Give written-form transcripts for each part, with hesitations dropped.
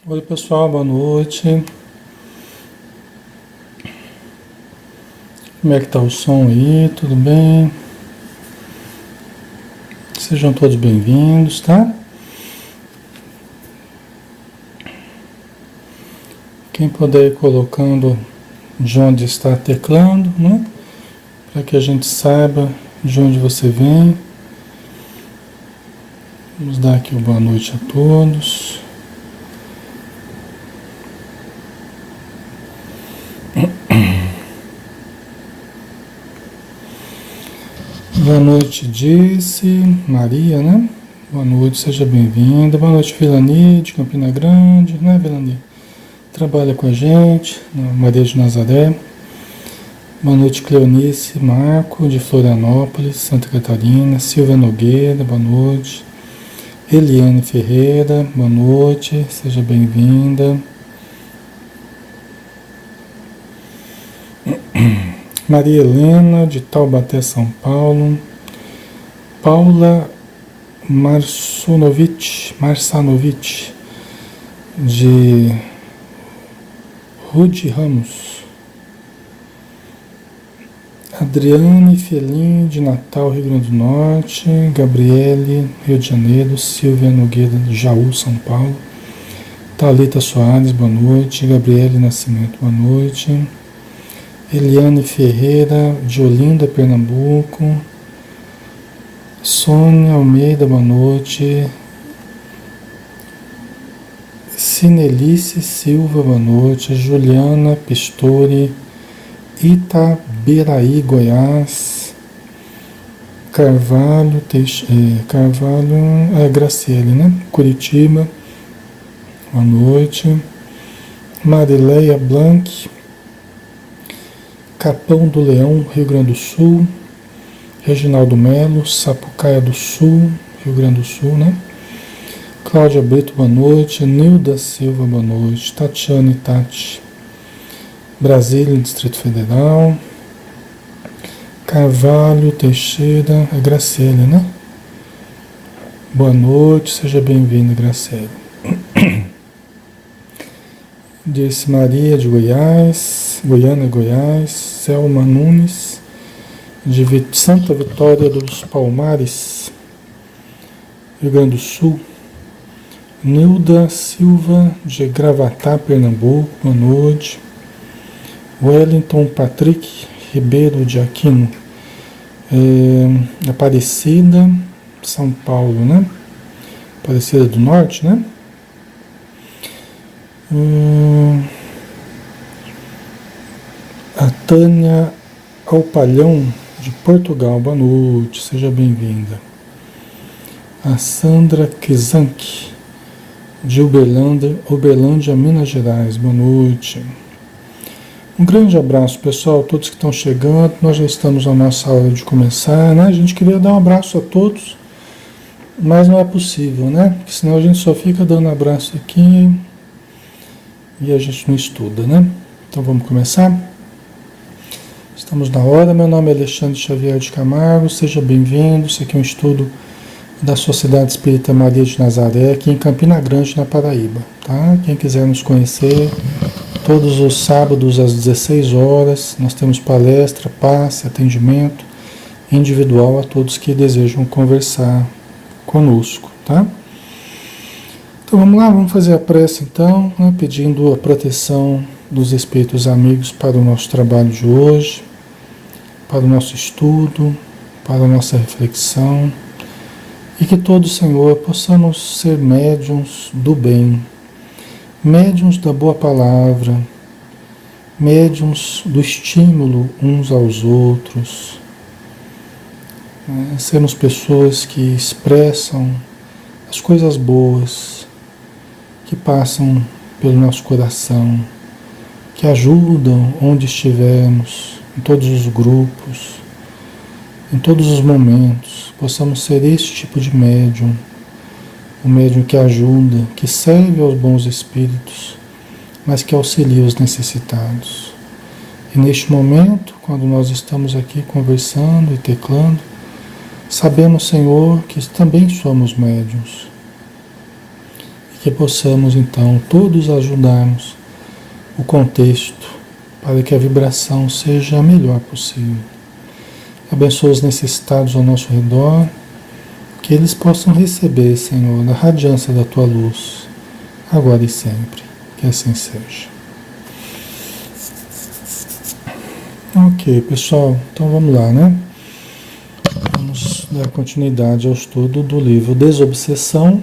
Oi pessoal, boa noite. Como é que tá o som aí? Tudo bem? Sejam todos bem-vindos, tá? Quem puder ir colocando de onde está teclando, né? Para que a gente saiba de onde você vem. Vamos dar aqui uma boa noite a todos. Boa noite, Disse, Maria, né? Boa noite, seja bem-vinda. Boa noite, Vilani, de Campina Grande, né, Vilani? Trabalha com a gente, na Maria de Nazaré. Boa noite, Cleonice Marco, de Florianópolis, Santa Catarina. Silvia Nogueira, boa noite. Eliane Ferreira, boa noite, seja bem-vinda. Maria Helena, de Taubaté, São Paulo. Paula Marçanovic, de Rude Ramos. Adriane Felim, de Natal, Rio Grande do Norte. Gabriele, Rio de Janeiro. Silvia Nogueira, de Jaú, São Paulo. Thalita Soares, boa noite. Gabriele Nascimento, boa noite. Eliane Ferreira, de Olinda, Pernambuco. Sônia Almeida, boa noite. Cinelice Silva, boa noite. Juliana Pistori, Itaberaí, Goiás. Carvalho, Graciele, né? Curitiba, boa noite. Marileia Blanc, Capão do Leão, Rio Grande do Sul. Reginaldo Melo, Sapucaia do Sul, Rio Grande do Sul, né? Cláudia Brito, boa noite. Nilda Silva, boa noite. Tatiane Tati, Brasília, Distrito Federal. Carvalho Teixeira, é Graciele, né? Boa noite, seja bem-vinda, Graciele. Disse Maria de Goiás, Goiânia, Goiás. Selma Nunes, de Santa Vitória dos Palmares, Rio Grande do Sul. Nilda Silva, de Gravatá, Pernambuco, boa noite. Wellington Patrick Ribeiro de Aquino, Aparecida, São Paulo, né? Aparecida do Norte, né? A Tânia Alpalhão, de Portugal, boa noite, seja bem-vinda. A Sandra Kizank, de Uberlândia, Minas Gerais, boa noite. Um grande abraço, pessoal, todos que estão chegando. Nós já estamos na nossa hora de começar, né? A gente queria dar um abraço a todos, mas não é possível, né? Porque senão a gente só fica dando abraço aqui e a gente não estuda, né? Então vamos começar? Estamos na hora. Meu nome é Alexandre Xavier de Camargo, seja bem-vindo. Esse aqui é um estudo da Sociedade Espírita Maria de Nazaré, aqui em Campina Grande, na Paraíba, tá? Quem quiser nos conhecer, todos os sábados às 16 horas, nós temos palestra, passe, atendimento individual a todos que desejam conversar conosco, tá? Então vamos lá, vamos fazer a prece então, né, pedindo a proteção dos espíritos amigos para o nosso trabalho de hoje, para o nosso estudo, para a nossa reflexão, e que todos, Senhor, possamos ser médiuns do bem, médiuns da boa palavra, médiuns do estímulo uns aos outros, né? Sermos pessoas que expressam as coisas boas que passam pelo nosso coração, que ajudam onde estivermos, em todos os grupos, em todos os momentos, possamos ser esse tipo de médium, um médium que ajuda, que serve aos bons espíritos, mas que auxilia os necessitados. E neste momento, quando nós estamos aqui conversando e teclando, sabemos, Senhor, que também somos médiuns, que possamos então todos ajudarmos o contexto para que a vibração seja a melhor possível. Abençoa os necessitados ao nosso redor, que eles possam receber, Senhor, a radiância da Tua luz, agora e sempre. Que assim seja. Ok, pessoal, então vamos lá, né? Vamos dar continuidade ao estudo do livro Desobsessão,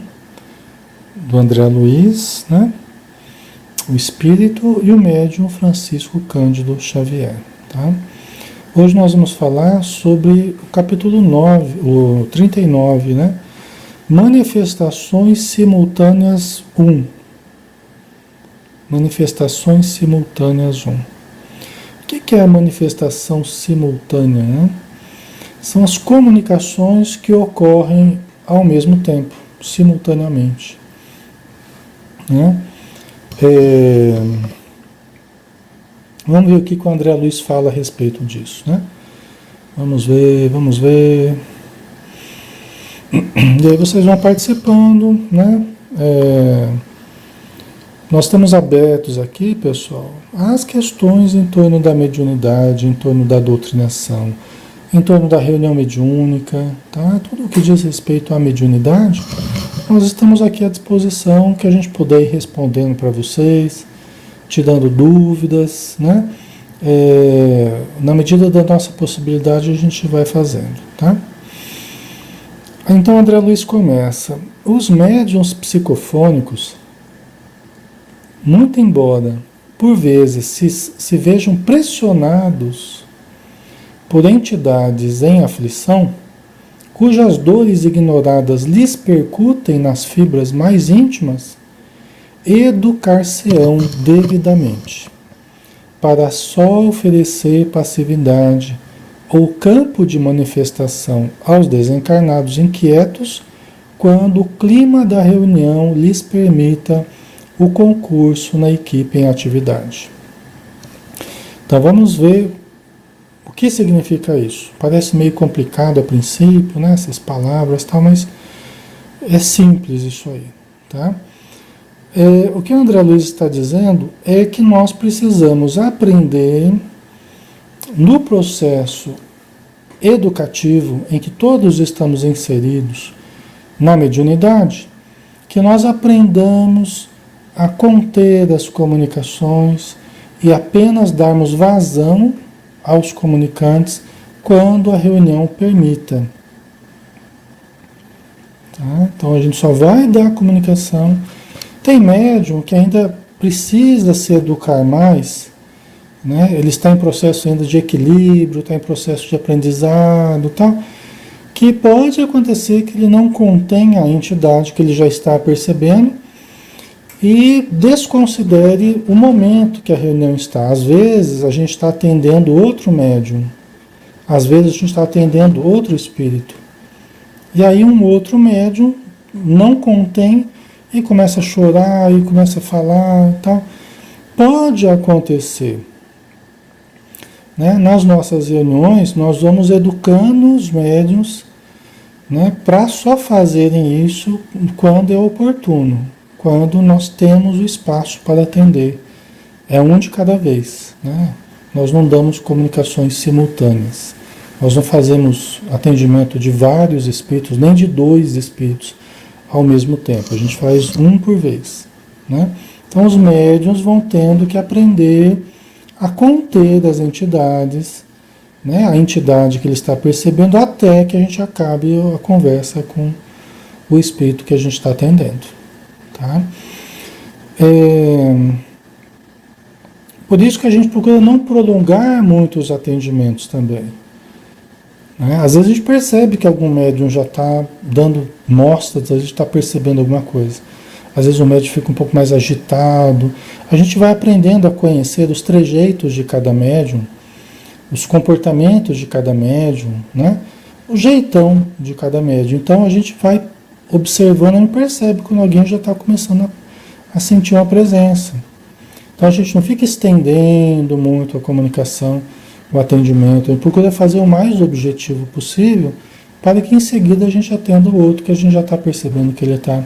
do André Luiz, né? O Espírito e o Médium Francisco Cândido Xavier, tá? Hoje nós vamos falar sobre o capítulo 9, o 39, né? Manifestações simultâneas 1. Manifestações simultâneas 1. O que é a manifestação simultânea, né? São as comunicações que ocorrem ao mesmo tempo, simultaneamente, né? Vamos ver o que o André Luiz fala a respeito disso, né? Vamos ver. E aí vocês vão participando, né? Nós estamos abertos aqui, pessoal, às questões em torno da mediunidade, em torno da doutrinação, em torno da reunião mediúnica, tá? Tudo o que diz respeito à mediunidade, nós estamos aqui à disposição, que a gente puder ir respondendo para vocês, te dando dúvidas, né? Na medida da nossa possibilidade, a gente vai fazendo, tá? Então, André Luiz começa. Os médiuns psicofônicos, muito embora, por vezes, se vejam pressionados por entidades em aflição, cujas dores ignoradas lhes percutem nas fibras mais íntimas, educar-se-ão devidamente, para só oferecer passividade ou campo de manifestação aos desencarnados inquietos, quando o clima da reunião lhes permita o concurso na equipe em atividade. Então vamos ver o que significa isso. Parece meio complicado a princípio, né, essas palavras, tal, mas é simples isso aí, tá? O que o André Luiz está dizendo é que nós precisamos aprender no processo educativo em que todos estamos inseridos na mediunidade, que nós aprendamos a conter as comunicações e apenas darmos vazão aos comunicantes quando a reunião permita. Tá? Então a gente só vai dar comunicação. Tem médium que ainda precisa se educar mais, né? Ele está em processo ainda de equilíbrio, está em processo de aprendizado, tal, que pode acontecer que ele não contenha a entidade que ele já está percebendo e desconsidere o momento que a reunião está. Às vezes a gente está atendendo outro médium, às vezes a gente está atendendo outro espírito, e aí um outro médium não contém e começa a chorar e começa a falar e tal. Pode acontecer, né? Nas nossas reuniões nós vamos educando os médiuns, né, para só fazerem isso quando é oportuno, quando nós temos o espaço para atender. É um de cada vez, né? Nós não damos comunicações simultâneas. Nós não fazemos atendimento de vários espíritos, nem de 2 espíritos ao mesmo tempo. A gente faz um por vez, né? Então os médiuns vão tendo que aprender a conter as entidades, né? A entidade que ele está percebendo, até que a gente acabe a conversa com o espírito que a gente está atendendo. Tá? Por isso que a gente procura não prolongar muito os atendimentos também. Né? Às vezes a gente percebe que algum médium já está dando mostras, a gente está percebendo alguma coisa. Às vezes o médium fica um pouco mais agitado. A gente vai aprendendo a conhecer os trejeitos de cada médium, os comportamentos de cada médium, né? O jeitão de cada médium. Então a gente vai observando e percebe quando alguém já está começando a sentir uma presença. Então a gente não fica estendendo muito a comunicação, o atendimento. A gente procura fazer o mais objetivo possível para que em seguida a gente atenda o outro que a gente já está percebendo que ele está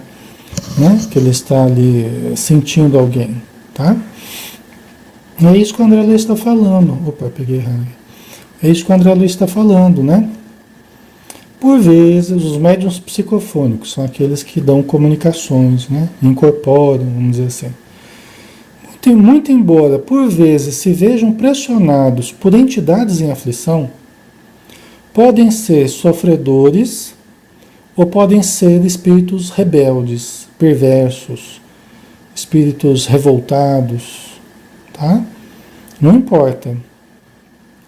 né? Que ele está ali sentindo alguém, tá? É isso que o André Luiz está falando. Opa, peguei errado. É isso que o André Luiz está falando, né? Por vezes, os médiuns psicofônicos são aqueles que dão comunicações, né? Incorporam, vamos dizer assim. Muito embora, por vezes, se vejam pressionados por entidades em aflição, podem ser sofredores ou podem ser espíritos rebeldes, perversos, espíritos revoltados, tá? Não importa,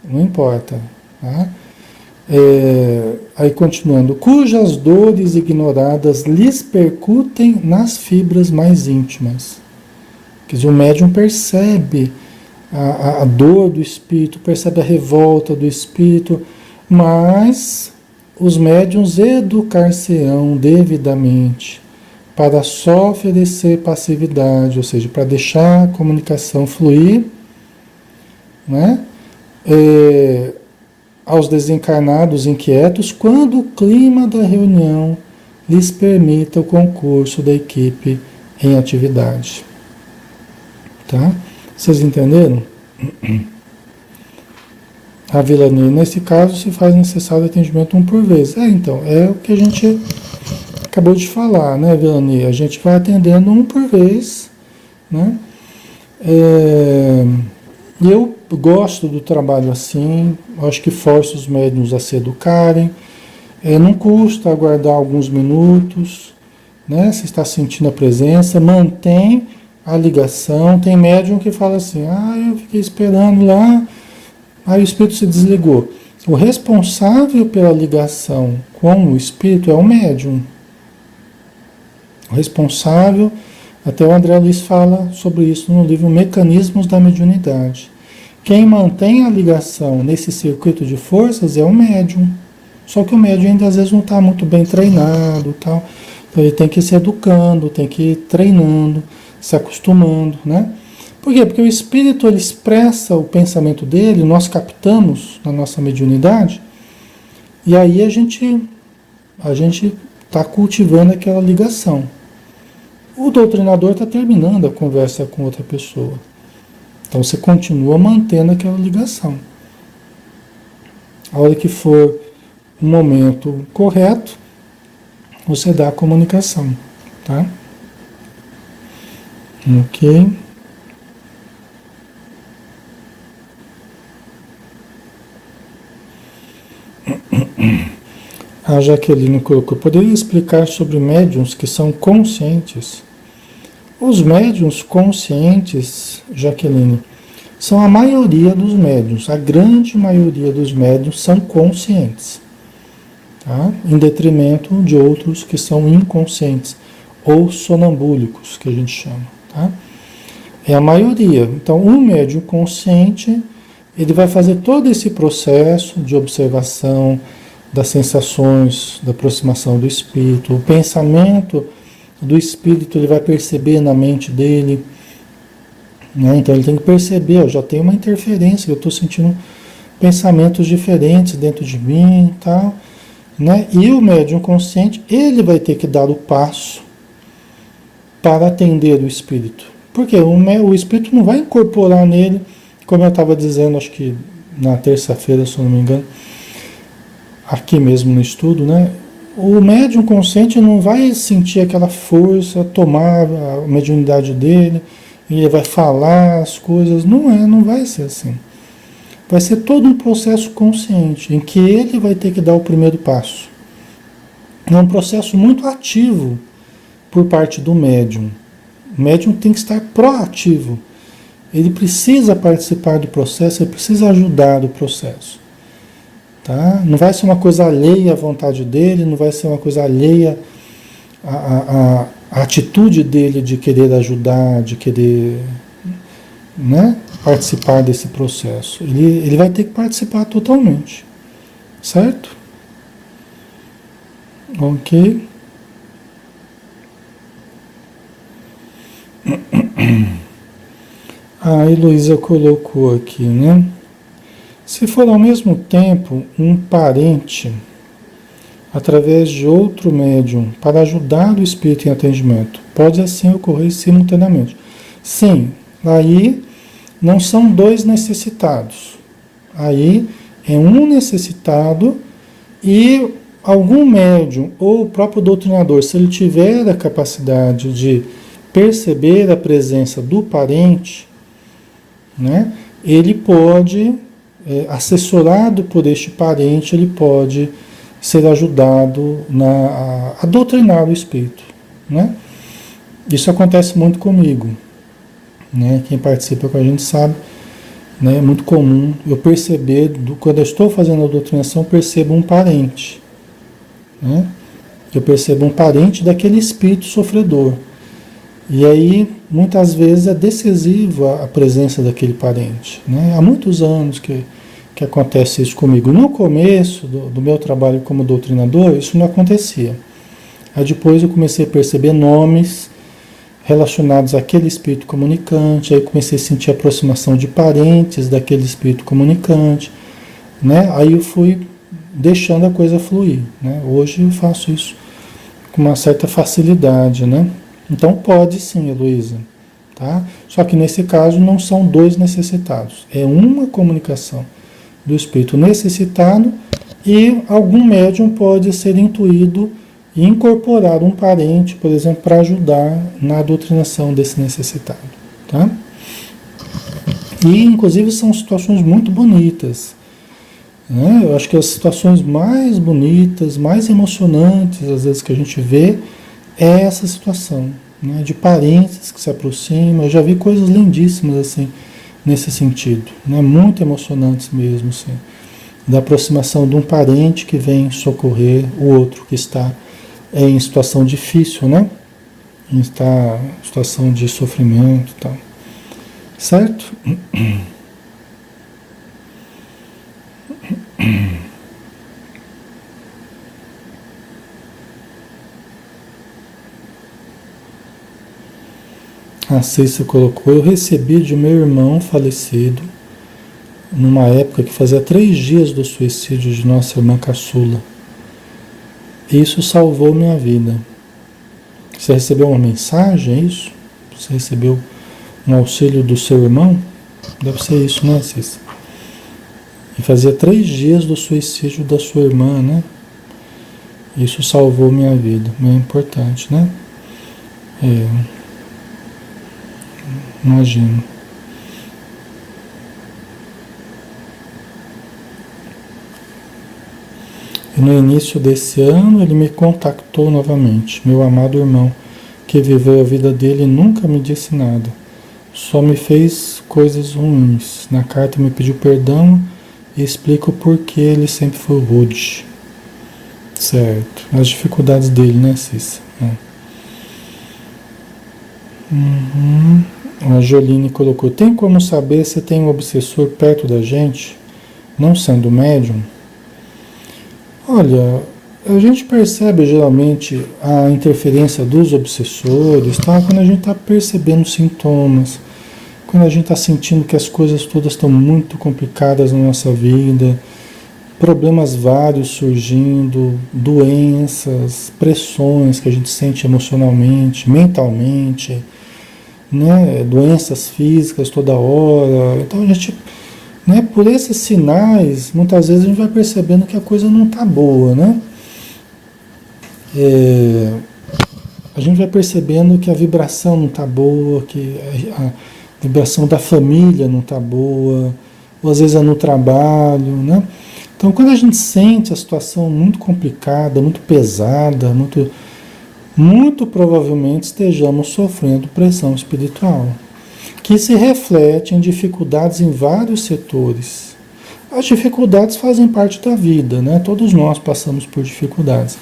não importa, tá? Aí continuando, cujas dores ignoradas lhes percutem nas fibras mais íntimas. Quer dizer, o médium percebe a dor do espírito, percebe a revolta do espírito, mas os médiuns educar-se-ão devidamente para só oferecer passividade, ou seja, para deixar a comunicação fluir, né? Aos desencarnados inquietos, quando o clima da reunião lhes permita o concurso da equipe em atividade. Tá? Vocês entenderam? A Vilani, nesse caso, se faz necessário atendimento um por vez. Então, é o que a gente acabou de falar, né, Vilani? A gente vai atendendo um por vez, né? Eu gosto do trabalho assim, acho que força os médiuns a se educarem. Não custa aguardar alguns minutos, né? Se está sentindo a presença, mantém a ligação. Tem médium que fala assim, eu fiquei esperando lá, aí o espírito se desligou. O responsável pela ligação com o espírito é o médium. O responsável, até o André Luiz fala sobre isso no livro Mecanismos da Mediunidade. Quem mantém a ligação nesse circuito de forças é o médium. Só que o médium ainda às vezes não está muito bem treinado, tal. Então ele tem que ir se educando, tem que ir treinando, se acostumando, né? Por quê? Porque o espírito ele expressa o pensamento dele, nós captamos na nossa mediunidade, e aí a gente está cultivando aquela ligação. O doutrinador está terminando a conversa com outra pessoa. Então você continua mantendo aquela ligação. A hora que for o momento correto, você dá a comunicação, tá? Ok. A Jaqueline colocou, poderia explicar sobre médiuns que são conscientes? Os médiuns conscientes, Jaqueline, são a maioria dos médiuns, a grande maioria dos médiuns são conscientes, tá? Em detrimento de outros que são inconscientes, ou sonambúlicos, que a gente chama, tá? É a maioria. Então, um médium consciente, ele vai fazer todo esse processo de observação das sensações, da aproximação do espírito, o pensamento do espírito ele vai perceber na mente dele, né? Então ele tem que perceber, já tem uma interferência, eu estou sentindo pensamentos diferentes dentro de mim, tal, né? E o médium consciente, ele vai ter que dar o passo para atender o espírito, porque o espírito não vai incorporar nele, como eu estava dizendo, acho que na terça-feira, se eu não me engano, aqui mesmo no estudo, né? O médium consciente não vai sentir aquela força, tomar a mediunidade dele, e ele vai falar as coisas, não vai ser assim. Vai ser todo um processo consciente, em que ele vai ter que dar o primeiro passo. É um processo muito ativo por parte do médium. O médium tem que estar proativo. Ele precisa participar do processo, ele precisa ajudar o processo. Tá? Não vai ser uma coisa alheia à vontade dele, não vai ser uma coisa alheia à atitude dele de querer ajudar, de querer, né, participar desse processo. Ele vai ter que participar totalmente. Certo? Ok. A Heloísa colocou aqui, né? Se for ao mesmo tempo um parente, através de outro médium para ajudar o espírito em atendimento. Pode assim ocorrer simultaneamente. Sim, aí não são dois necessitados. Aí é um necessitado e algum médium ou o próprio doutrinador, se ele tiver a capacidade de perceber a presença do parente, né, ele pode, assessorado por este parente, ele pode ser ajudado a doutrinar o espírito, né? Isso acontece muito comigo, né? Quem participa com a gente sabe, né? É muito comum eu perceber, quando eu estou fazendo a doutrinação, eu percebo um parente, né? Eu percebo um parente daquele espírito sofredor. E aí, muitas vezes, é decisiva a presença daquele parente, né? Há muitos anos que acontece isso comigo. No começo do meu trabalho como doutrinador, isso não acontecia. Aí depois eu comecei a perceber nomes relacionados àquele espírito comunicante, aí comecei a sentir a aproximação de parentes daquele espírito comunicante, né? Aí eu fui deixando a coisa fluir, né? Hoje eu faço isso com uma certa facilidade, né? Então pode sim, Heloísa, tá? Só que nesse caso não são dois necessitados, é uma comunicação do espírito necessitado e algum médium pode ser intuído e incorporar um parente, por exemplo, para ajudar na doutrinação desse necessitado, tá? E inclusive são situações muito bonitas, né? Eu acho que as situações mais bonitas, mais emocionantes, às vezes que a gente vê, é essa situação, né, de parentes que se aproximam. Eu já vi coisas lindíssimas assim, nesse sentido, né, muito emocionantes mesmo, assim, da aproximação de um parente que vem socorrer o outro que está em situação difícil, né, em situação de sofrimento e tal. Certo? A Cícia colocou: eu recebi de meu irmão falecido, numa época que fazia 3 dias do suicídio de nossa irmã caçula. Isso salvou minha vida. Você recebeu uma mensagem, é isso? Você recebeu um auxílio do seu irmão? Deve ser isso, né, Cícia? E fazia 3 dias do suicídio da sua irmã, né? Isso salvou minha vida. É importante, né? Imagino. E no início desse ano ele me contactou novamente, meu amado irmão, que viveu a vida dele e nunca me disse nada. Só me fez coisas ruins. Na carta me pediu perdão e explica o porquê ele sempre foi rude. Certo. As dificuldades dele, né, Cícia? Uhum. A Joline colocou: tem como saber se tem um obsessor perto da gente, não sendo médium? Olha, a gente percebe geralmente a interferência dos obsessores, tá? Quando a gente está percebendo sintomas, quando a gente está sentindo que as coisas todas estão muito complicadas na nossa vida, problemas vários surgindo, doenças, pressões que a gente sente emocionalmente, mentalmente, né? Doenças físicas toda hora. Então a gente, né, por esses sinais, muitas vezes a gente vai percebendo que a coisa não está boa, né? A gente vai percebendo que a vibração não está boa, que a vibração da família não está boa, ou às vezes é no trabalho, né? Então quando a gente sente a situação muito complicada, muito pesada, muito provavelmente estejamos sofrendo pressão espiritual, que se reflete em dificuldades em vários setores. As dificuldades fazem parte da vida, né? Todos nós passamos por dificuldades.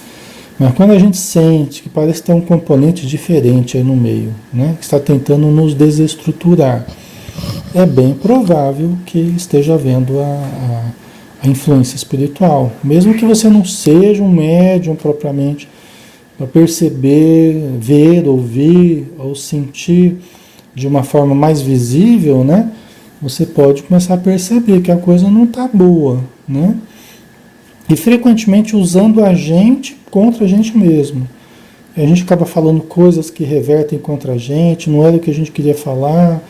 Mas quando a gente sente que parece ter um componente diferente aí no meio, né, que está tentando nos desestruturar, é bem provável que esteja havendo a influência espiritual. Mesmo que você não seja um médium propriamente, para perceber, ver, ouvir ou sentir de uma forma mais visível, né, você pode começar a perceber que a coisa não está boa, né? E frequentemente usando a gente contra a gente mesmo. A gente acaba falando coisas que revertem contra a gente, não era o que a gente queria falar,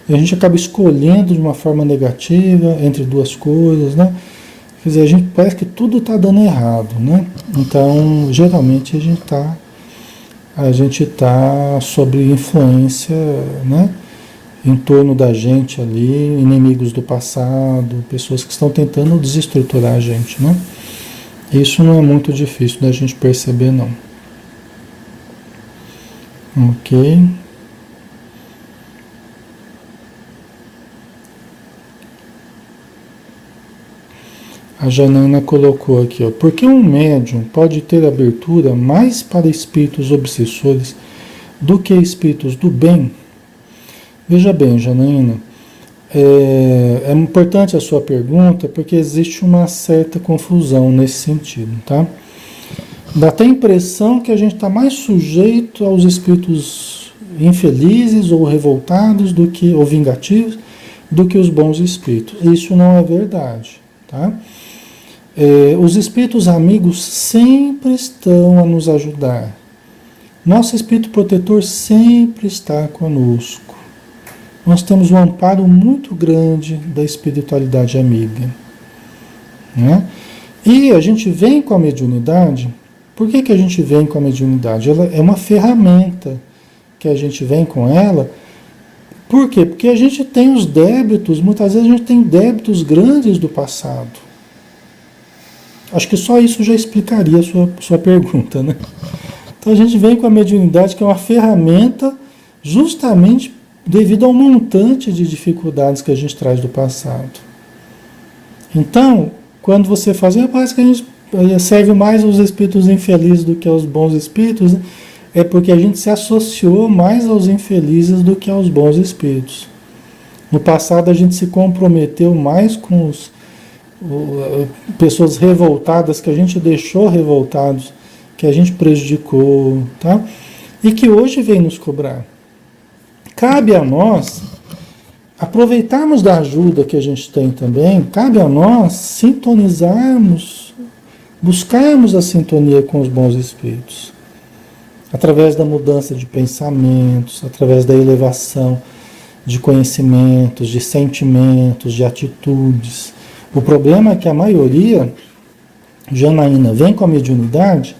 a gente acaba escolhendo de uma forma negativa entre duas coisas, né? Quer dizer, a gente parece que tudo está dando errado, né? Então, geralmente a gente tá sob influência, né? Em torno da gente ali, inimigos do passado, pessoas que estão tentando desestruturar a gente, né? Isso não é muito difícil da gente perceber, não. Ok. A Janaina colocou aqui, ó. Por que um médium pode ter abertura mais para espíritos obsessores do que espíritos do bem? Veja bem, Janaina, é importante a sua pergunta porque existe uma certa confusão nesse sentido, tá? Dá até a impressão que a gente está mais sujeito aos espíritos infelizes ou revoltados ou vingativos do que os bons espíritos. Isso não é verdade, tá? Os espíritos amigos sempre estão a nos ajudar. Nosso espírito protetor sempre está conosco. Nós temos um amparo muito grande da espiritualidade amiga, né? E a gente vem com a mediunidade. Por que a gente vem com a mediunidade? Ela é uma ferramenta que a gente vem com ela. Por quê? Porque a gente tem os débitos, muitas vezes a gente tem débitos grandes do passado. Acho que só isso já explicaria a sua pergunta, né? Então a gente vem com a mediunidade, que é uma ferramenta justamente devido ao montante de dificuldades que a gente traz do passado. Então, quando você faz, parece que a gente serve mais aos espíritos infelizes do que aos bons espíritos, né? É porque a gente se associou mais aos infelizes do que aos bons espíritos. No passado a gente se comprometeu mais com pessoas revoltadas, que a gente deixou revoltados, que a gente prejudicou, tá? E que hoje vem nos cobrar. Cabe a nós aproveitarmos da ajuda que a gente tem também, cabe a nós sintonizarmos, buscarmos a sintonia com os bons espíritos, através da mudança de pensamentos, através da elevação de conhecimentos, de sentimentos, de atitudes. O problema é que a maioria, Janaína, vem com a mediunidade,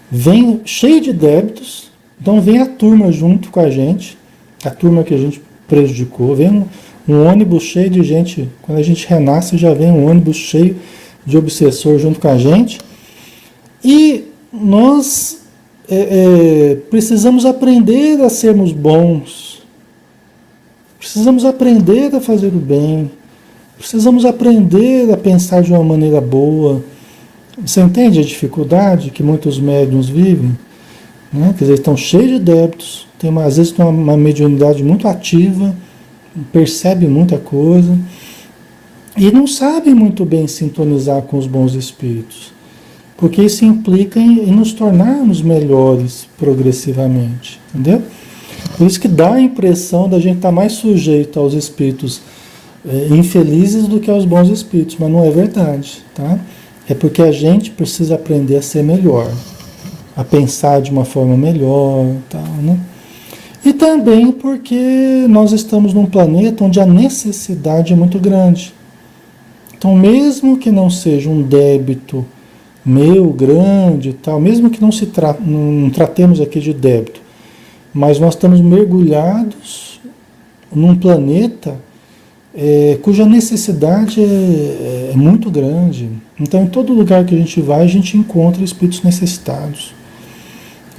vem cheio de débitos, então vem a turma junto com a gente, a turma que a gente prejudicou, vem um ônibus cheio de gente, quando a gente renasce já vem um ônibus cheio de obsessor junto com a gente, e nós precisamos aprender a sermos bons, precisamos aprender a fazer o bem, precisamos aprender a pensar de uma maneira boa. Você entende a dificuldade que muitos médiuns vivem? Né? Quer dizer, estão cheios de débitos, às vezes tem uma mediunidade muito ativa, percebe muita coisa, e não sabem muito bem sintonizar com os bons espíritos, porque isso implica em nos tornarmos melhores progressivamente, entendeu? Por isso que dá a impressão da gente estar mais sujeito aos espíritos infelizes do que aos bons espíritos, mas não é verdade, tá? É porque a gente precisa aprender a ser melhor, a pensar de uma forma melhor, tal, né? E também porque nós estamos num planeta onde a necessidade é muito grande. Então, mesmo que não seja um débito meu grande, tal, mesmo que não tratemos aqui de débito, mas nós estamos mergulhados num planeta cuja necessidade é muito grande. Então, em todo lugar que a gente vai, a gente encontra espíritos necessitados.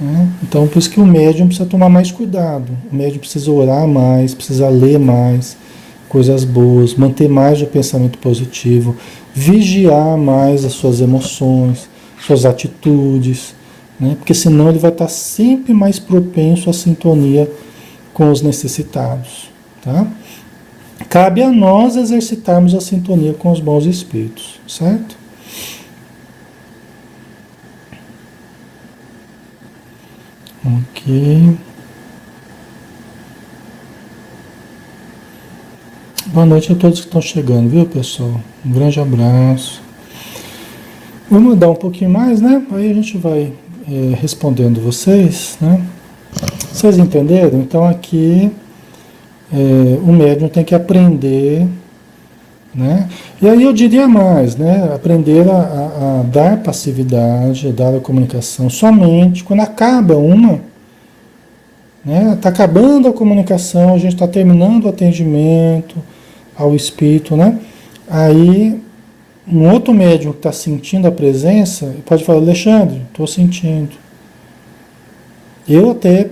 Né? Então, por isso que o médium precisa tomar mais cuidado. O médium precisa orar mais, precisa ler mais coisas boas, manter mais o pensamento positivo, vigiar mais as suas emoções, suas atitudes, né? Porque senão ele vai estar sempre mais propenso à sintonia com os necessitados. Tá? Cabe a nós exercitarmos a sintonia com os bons espíritos, certo? Ok. Boa noite a todos que estão chegando, viu, pessoal? Um grande abraço. Vamos dar um pouquinho mais, né? Aí a gente vai respondendo vocês, né? Vocês entenderam? Então aqui o médium tem que aprender, né? E aí eu diria mais, né? Aprender a dar passividade, a dar a comunicação somente quando acaba uma, né? Está acabando a comunicação, a gente está terminando o atendimento ao espírito, né? Aí um outro médium que está sentindo a presença pode falar: Alexandre, estou sentindo. Eu até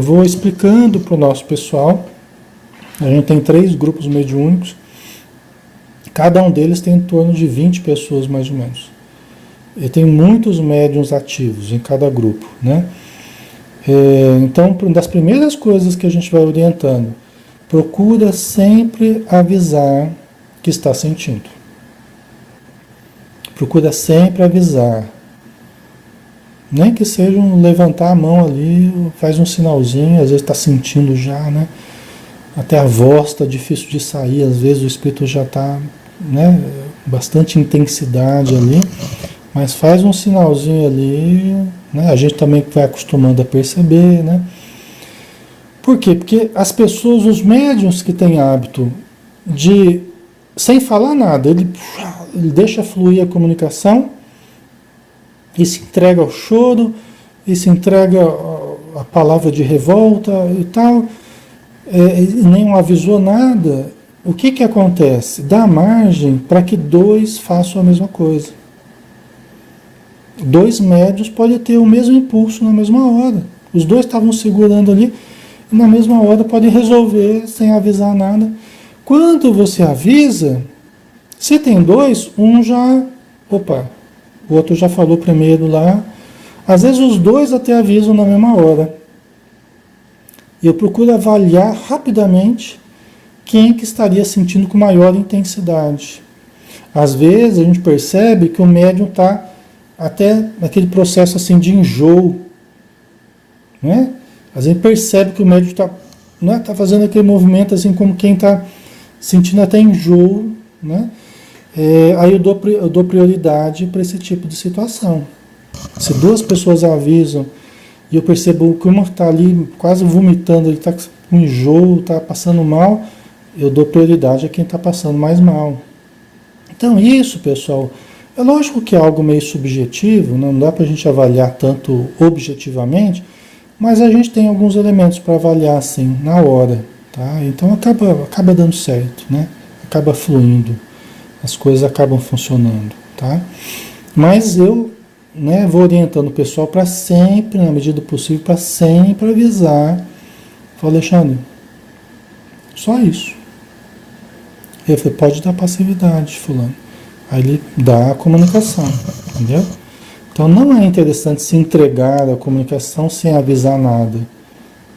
vou explicando para o nosso pessoal. A gente tem 3 grupos mediúnicos. Cada um deles tem em torno de 20 pessoas, mais ou menos. E tem muitos médiuns ativos em cada grupo, né? Então, uma das primeiras coisas que a gente vai orientando, procura sempre avisar que está sentindo. Procura sempre avisar. Nem que seja levantar a mão ali, faz um sinalzinho, às vezes está sentindo já, né? Até a voz está difícil de sair, às vezes o espírito já está, né, bastante intensidade ali, mas faz um sinalzinho ali, né? A gente também vai acostumando a perceber, né? Por quê? Porque as pessoas, os médiuns que têm hábito de, sem falar nada, ele deixa fluir a comunicação e se entrega ao choro, e se entrega a palavra de revolta e tal, e nem avisou nada. O que acontece? Dá margem para que 2 façam a mesma coisa. 2 médios podem ter o mesmo impulso na mesma hora. Os 2 estavam segurando ali, e na mesma hora podem resolver sem avisar nada. Quando você avisa, se tem 2, um já... Opa, o outro já falou primeiro lá. Às vezes os 2 até avisam na mesma hora. E eu procuro avaliar rapidamente quem que estaria sentindo com maior intensidade. Às vezes a gente percebe que o médium está até naquele processo assim de enjoo, né? Às vezes percebe que o médium está, né, tá fazendo aquele movimento assim como quem está sentindo até enjoo, né? Aí eu dou prioridade para esse tipo de situação. Se 2 pessoas avisam e eu percebo que uma está ali quase vomitando, ele está com enjoo, está passando mal, eu dou prioridade a quem está passando mais mal. Então isso, pessoal, é lógico que é algo meio subjetivo, não dá para a gente avaliar tanto objetivamente, mas a gente tem alguns elementos para avaliar assim, na hora, tá? Então acaba dando certo, né? Acaba fluindo, as coisas acabam funcionando, tá? Mas eu, né, vou orientando o pessoal para sempre, na medida do possível, para sempre avisar. Falei: Alexandre, só isso. Ele falou: pode dar passividade, fulano. Aí ele dá a comunicação, entendeu? Então não é interessante se entregar a comunicação sem avisar nada,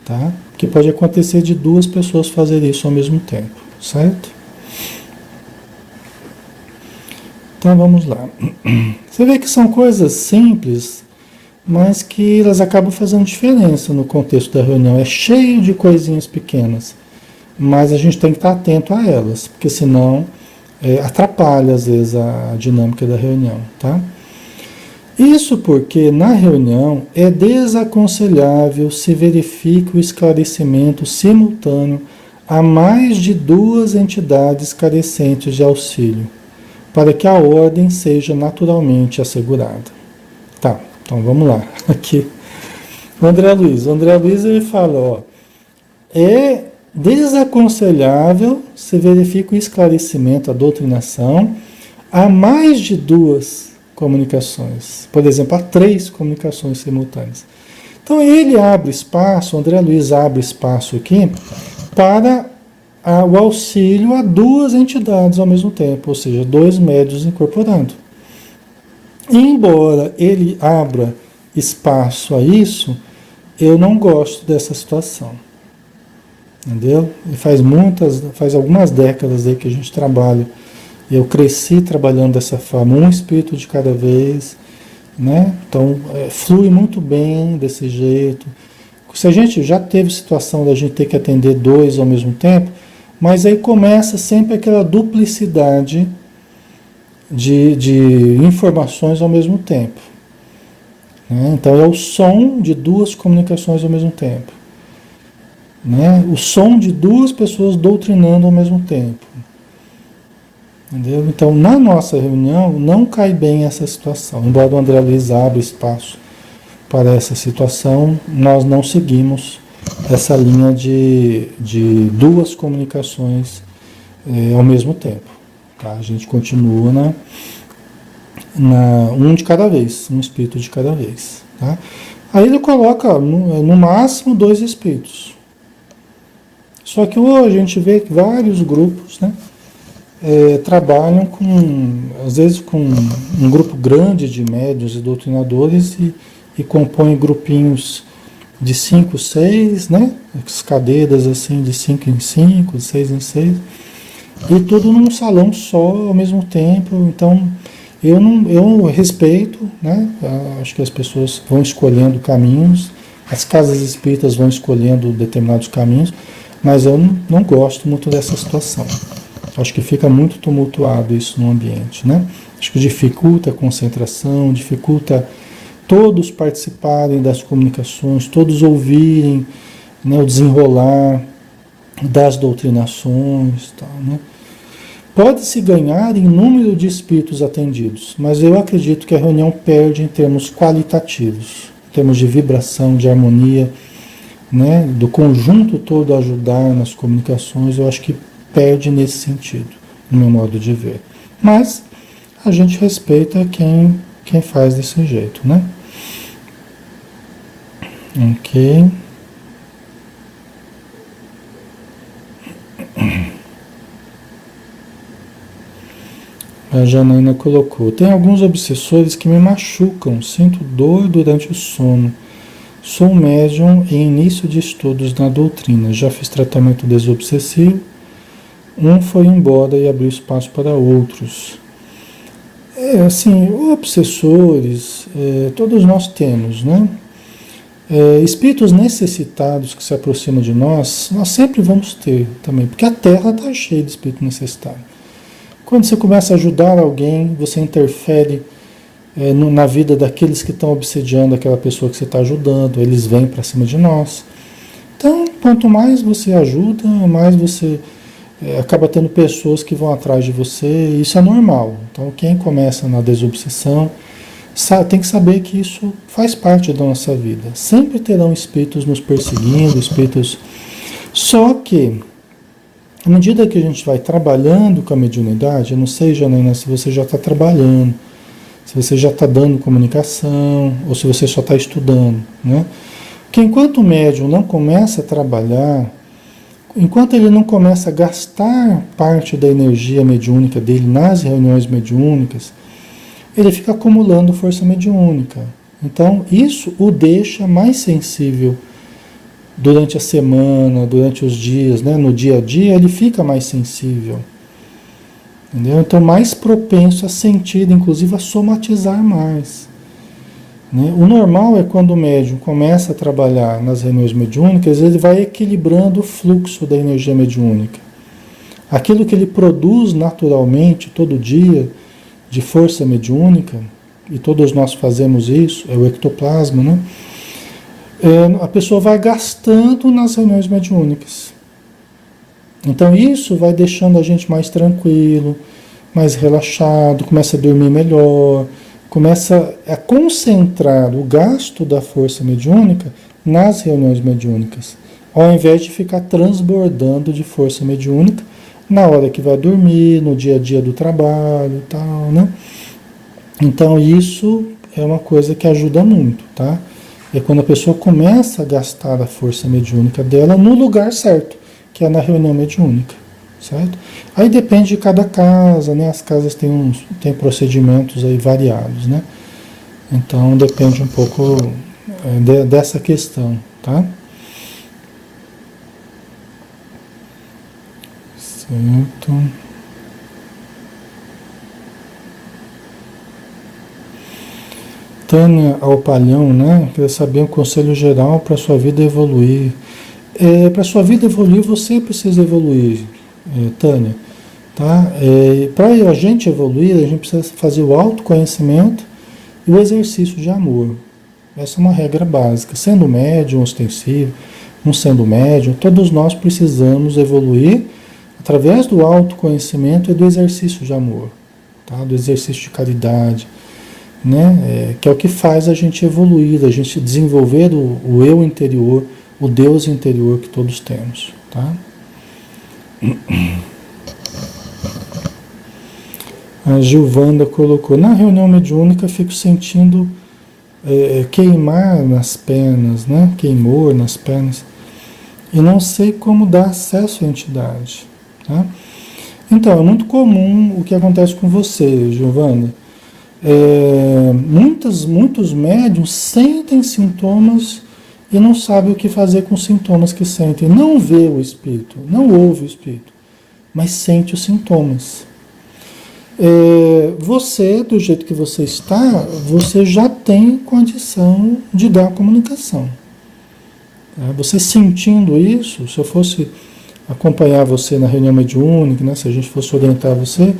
tá? Porque pode acontecer de 2 pessoas fazerem isso ao mesmo tempo, certo? Então vamos lá. Você vê que são coisas simples, mas que elas acabam fazendo diferença no contexto da reunião. É cheio de coisinhas pequenas, mas a gente tem que estar atento a elas, porque senão atrapalha às vezes a dinâmica da reunião, tá? Isso porque na reunião é desaconselhável se verifique o esclarecimento simultâneo a mais de 2 entidades carecentes de auxílio, para que a ordem seja naturalmente assegurada. Tá, então vamos lá. Aqui, o André Luiz ele fala, ó, é desaconselhável se verifique o esclarecimento, a doutrinação, a mais de 2 comunicações, por exemplo, há 3 comunicações simultâneas. Então ele abre espaço, o André Luiz abre espaço aqui para o auxílio a 2 entidades ao mesmo tempo, ou seja, 2 médiuns incorporando. Embora ele abra espaço a isso, eu não gosto dessa situação. Entendeu? E faz algumas décadas aí que a gente trabalha. Eu cresci trabalhando dessa forma, um espírito de cada vez, né? Então, flui muito bem desse jeito. Se a gente já teve situação da gente ter que atender 2 ao mesmo tempo, mas aí começa sempre aquela duplicidade de informações ao mesmo tempo. Né? Então é o som de duas comunicações ao mesmo tempo. Né? O som de duas pessoas doutrinando ao mesmo tempo. Entendeu? Então, na nossa reunião, não cai bem essa situação. Embora o André Luiz abra espaço para essa situação, nós não seguimos essa linha de duas comunicações ao mesmo tempo. Tá? A gente continua um de cada vez, um espírito de cada vez. Tá? Aí ele coloca no máximo 2 espíritos. Só que hoje a gente vê que vários grupos, né, trabalham às vezes com um grupo grande de médiuns e doutrinadores e compõem grupinhos de 5, 6, né, as cadeiras assim de 5 em 5, de 6 em 6, e tudo num salão só ao mesmo tempo. Então eu respeito, né, acho que as pessoas vão escolhendo caminhos, as casas espíritas vão escolhendo determinados caminhos, mas eu não gosto muito dessa situação. Acho que fica muito tumultuado isso no ambiente, né? Acho que dificulta a concentração, dificulta todos participarem das comunicações, todos ouvirem, né, o desenrolar das doutrinações, tal, né? Pode-se ganhar em número de espíritos atendidos, mas eu acredito que a reunião perde em termos qualitativos, em termos de vibração, de harmonia, né, do conjunto todo ajudar nas comunicações. Eu acho que perde nesse sentido, no meu modo de ver. Mas a gente respeita quem faz desse jeito, né? Ok. A Janaína colocou: tem alguns obsessores que me machucam, sinto dor durante o sono. Sou médium em início de estudos na doutrina, já fiz tratamento desobsessivo. Um foi embora e abriu espaço para outros. Assim, obsessores, todos nós temos, né? Espíritos necessitados que se aproximam de nós sempre vamos ter também, porque a Terra está cheia de espírito necessitado. Quando você começa a ajudar alguém, você interfere na vida daqueles que estão obsediando aquela pessoa que você está ajudando, eles vêm para cima de nós. Então, quanto mais você ajuda, mais você acaba tendo pessoas que vão atrás de você, e isso é normal. Então, quem começa na desobsessão tem que saber que isso faz parte da nossa vida. Sempre terão espíritos nos perseguindo, espíritos. Só que, à medida que a gente vai trabalhando com a mediunidade, eu não sei, Janaína, se você já está trabalhando, se você já está dando comunicação, ou se você só está estudando, né? Porque enquanto o médium não começa a trabalhar, enquanto ele não começa a gastar parte da energia mediúnica dele nas reuniões mediúnicas, ele fica acumulando força mediúnica. Então, isso o deixa mais sensível durante a semana, durante os dias, né? No dia a dia, ele fica mais sensível. Entendeu? Então, mais propenso a sentir, inclusive a somatizar mais. Né? O normal é quando o médium começa a trabalhar nas reuniões mediúnicas, ele vai equilibrando o fluxo da energia mediúnica. Aquilo que ele produz naturalmente todo dia de força mediúnica, e todos nós fazemos isso, é o ectoplasma, né? A pessoa vai gastando nas reuniões mediúnicas. Então isso vai deixando a gente mais tranquilo, mais relaxado, começa a dormir melhor, começa a concentrar o gasto da força mediúnica nas reuniões mediúnicas, ao invés de ficar transbordando de força mediúnica na hora que vai dormir, no dia a dia do trabalho e tal, né? Então isso é uma coisa que ajuda muito, tá? É quando a pessoa começa a gastar a força mediúnica dela no lugar certo, que é na reunião mediúnica, certo? Aí depende de cada casa, né? As casas têm procedimentos aí variados, né? Então depende um pouco dessa questão, tá? Certo. Tânia Alpalhão, né? Queria saber um conselho geral para a sua vida evoluir. Para a sua vida evoluir, você precisa evoluir, Tânia. Tá? Para a gente evoluir, a gente precisa fazer o autoconhecimento e o exercício de amor. Essa é uma regra básica. Sendo médium ostensivo, não sendo médium, todos nós precisamos evoluir através do autoconhecimento e do exercício de amor, tá? Do exercício de caridade, né? Que é o que faz a gente evoluir, a gente desenvolver o eu interior, o Deus interior que todos temos. Tá? A Gilvanda colocou, na reunião mediúnica fico sentindo queimar nas pernas, né? Queimor nas pernas, e não sei como dar acesso à entidade. Tá? Então, é muito comum o que acontece com você, Giovana. Muitos médiums sentem sintomas e não sabem o que fazer com os sintomas que sentem. Não vê o espírito, não ouve o espírito, mas sente os sintomas. Você, do jeito que você está, você já tem condição de dar comunicação. Tá? Você sentindo isso, se eu fosse acompanhar você na reunião mediúnica, né, se a gente fosse orientar você,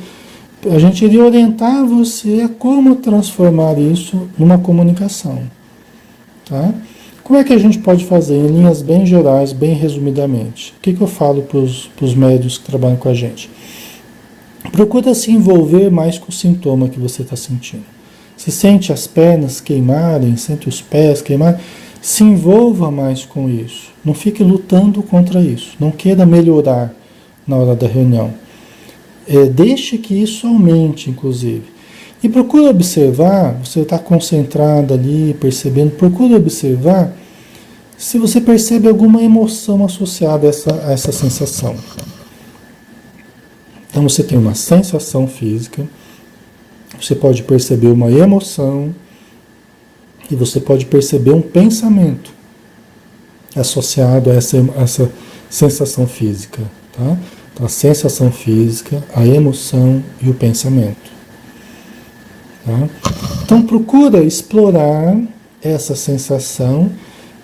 a gente iria orientar você a como transformar isso numa comunicação. Tá? Como é que a gente pode fazer em linhas bem gerais, bem resumidamente? O que eu falo para os médios que trabalham com a gente? Procura se envolver mais com o sintoma que você está sentindo. Se sente as pernas queimarem, sente os pés queimarem, se envolva mais com isso. Não fique lutando contra isso. Não queira melhorar na hora da reunião. Deixe que isso aumente, inclusive. E procure observar, você está concentrado ali, percebendo, procure observar se você percebe alguma emoção associada a essa sensação. Então você tem uma sensação física, você pode perceber uma emoção e você pode perceber um pensamento associado a essa sensação física. Tá? Então, a sensação física, a emoção e o pensamento. Tá? Então procura explorar essa sensação,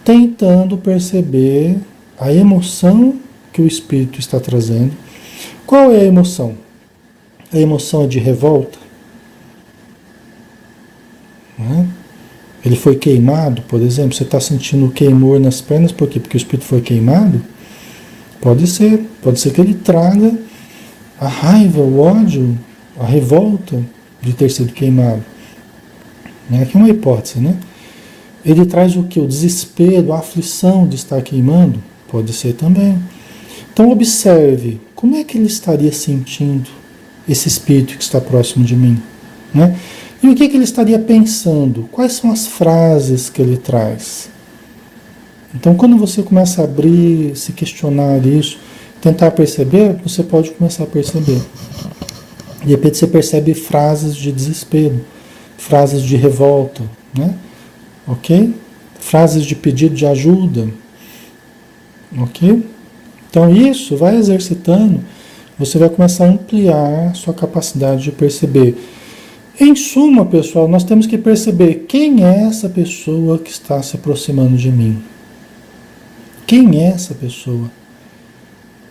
tentando perceber a emoção que o espírito está trazendo. Qual é a emoção? A emoção é de revolta? Né? Ele foi queimado, por exemplo, você está sentindo queimor nas pernas, por quê? Porque o espírito foi queimado? Pode ser que ele traga a raiva, o ódio, a revolta de ter sido queimado. Aqui é uma hipótese, né? Ele traz o que? O desespero, a aflição de estar queimando? Pode ser também. Então observe, como é que ele estaria sentindo esse espírito que está próximo de mim? Né? E o que ele estaria pensando? Quais são as frases que ele traz? Então quando você começa a abrir, se questionar isso, tentar perceber, você pode começar a perceber. De repente você percebe frases de desespero, frases de revolta, né? Ok? Frases de pedido de ajuda, ok? Então isso vai exercitando, você vai começar a ampliar sua capacidade de perceber. Em suma, pessoal, nós temos que perceber quem é essa pessoa que está se aproximando de mim. Quem é essa pessoa?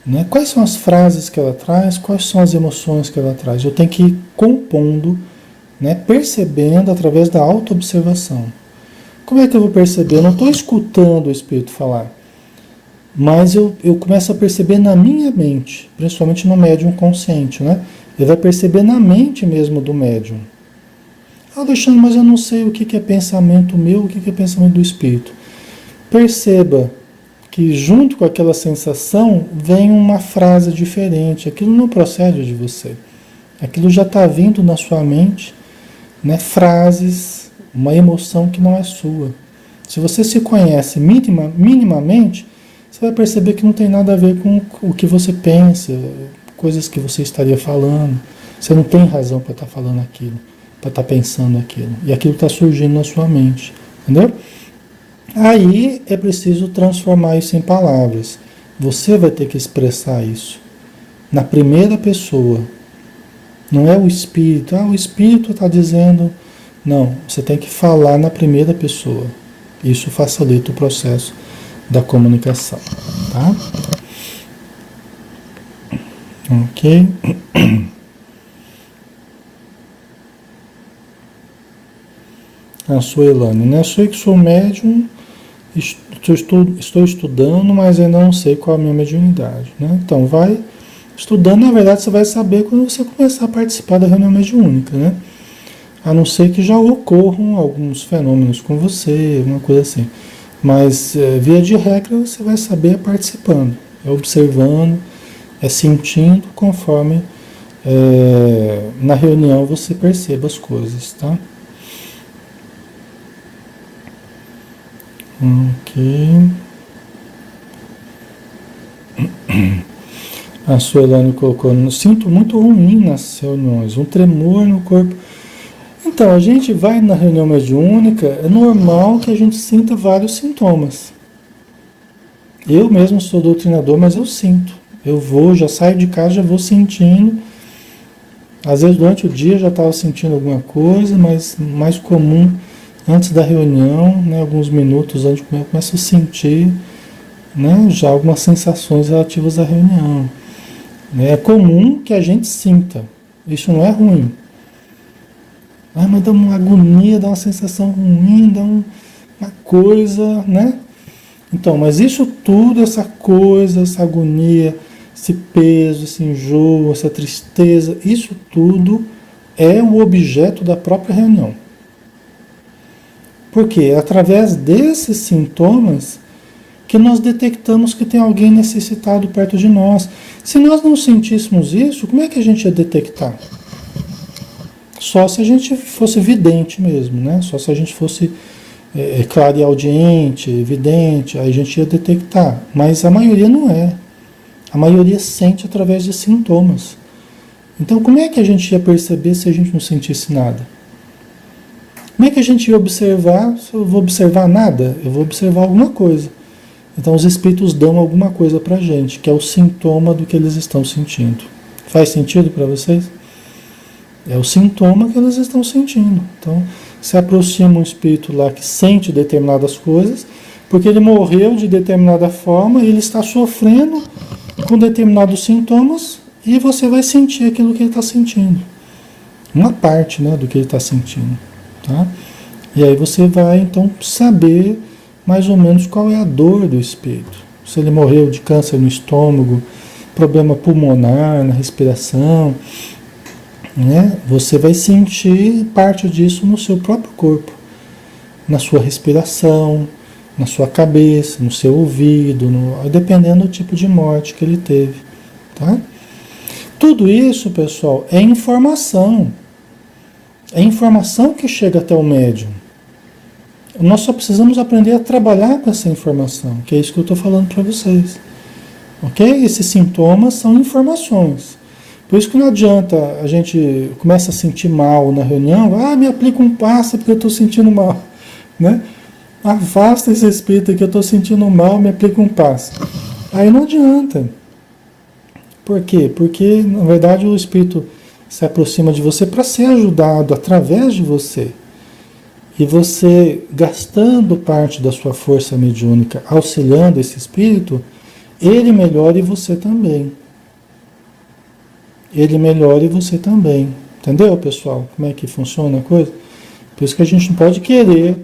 Né? Quais são as frases que ela traz? Quais são as emoções que ela traz? Eu tenho que ir compondo, né? Percebendo através da autoobservação. Como é que eu vou perceber? Eu não estou escutando o espírito falar. Mas eu começo a perceber na minha mente, principalmente no médium consciente, né? Ele vai perceber na mente mesmo do médium. Alexandre, mas eu não sei o que é pensamento meu, o que é pensamento do espírito. Perceba que junto com aquela sensação vem uma frase diferente. Aquilo não procede de você. Aquilo já está vindo na sua mente, né? Frases, uma emoção que não é sua. Se você se conhece minimamente, você vai perceber que não tem nada a ver com o que você pensa, coisas que você estaria falando. Você não tem razão para estar falando aquilo, para estar pensando aquilo. E aquilo está surgindo na sua mente. Entendeu? Aí é preciso transformar isso em palavras. Você vai ter que expressar isso na primeira pessoa. Não é o espírito. O espírito está dizendo. Não, você tem que falar na primeira pessoa. Isso facilita o processo da comunicação, tá? Ok? A Suelane, né? Sou que sou médium, estou estudando, mas ainda não sei qual é a minha mediunidade, né? Então vai estudando, na verdade você vai saber quando você começar a participar da reunião mediúnica, né? A não ser que já ocorram alguns fenômenos com você, uma coisa assim. Mas via de regra você vai saber participando, observando, sentindo conforme na reunião você perceba as coisas, tá? Ok. A Suelane colocou, sinto muito ruim nas reuniões, um tremor no corpo. Então, a gente vai na reunião mediúnica, é normal que a gente sinta vários sintomas. Eu mesmo sou doutrinador, mas eu sinto. Eu vou, já saio de casa, já vou sentindo. Às vezes durante o dia já estava sentindo alguma coisa, mas mais comum antes da reunião, né, alguns minutos antes eu começo a sentir, né, já algumas sensações relativas à reunião. É comum que a gente sinta. Isso não é ruim. Ah, mas dá uma agonia, dá uma sensação ruim, dá uma coisa, né? Então, mas isso tudo, essa coisa, essa agonia, esse peso, esse enjoo, essa tristeza, isso tudo é o objeto da própria reunião. Porque é através desses sintomas que nós detectamos que tem alguém necessitado perto de nós. Se nós não sentíssemos isso, como é que a gente ia detectar? Só se a gente fosse vidente mesmo, né? Só se a gente fosse clareaudiente, vidente, aí a gente ia detectar. Mas a maioria não é. A maioria sente através de sintomas. Então, como é que a gente ia perceber se a gente não sentisse nada? Como é que a gente ia observar? Se eu vou observar nada, eu vou observar alguma coisa. Então, os espíritos dão alguma coisa pra gente, que é o sintoma do que eles estão sentindo. Faz sentido para vocês? É o sintoma que eles estão sentindo. Então, se aproxima um espírito lá que sente determinadas coisas, porque ele morreu de determinada forma e ele está sofrendo com determinados sintomas e você vai sentir aquilo que ele está sentindo. Uma parte, né, do que ele está sentindo. Tá? E aí você vai, então, saber mais ou menos qual é a dor do espírito. Se ele morreu de câncer no estômago, problema pulmonar, na respiração, né? Você vai sentir parte disso no seu próprio corpo, na sua respiração, na sua cabeça, no seu ouvido, dependendo do tipo de morte que ele teve. Tá? Tudo isso, pessoal, é informação. É informação que chega até o médium. Nós só precisamos aprender a trabalhar com essa informação, que é isso que eu estou falando para vocês. Ok? Esses sintomas são informações. Por isso que não adianta a gente começa a sentir mal na reunião, me aplica um passe porque eu estou sentindo mal. Né? Afasta esse espírito que eu estou sentindo mal, me aplica um passe. Aí não adianta. Por quê? Porque, na verdade, o espírito se aproxima de você para ser ajudado através de você. E você, gastando parte da sua força mediúnica, auxiliando esse espírito, ele melhora e você também. Ele melhora e você também. Entendeu, pessoal? Como é que funciona a coisa? Por isso que a gente não pode querer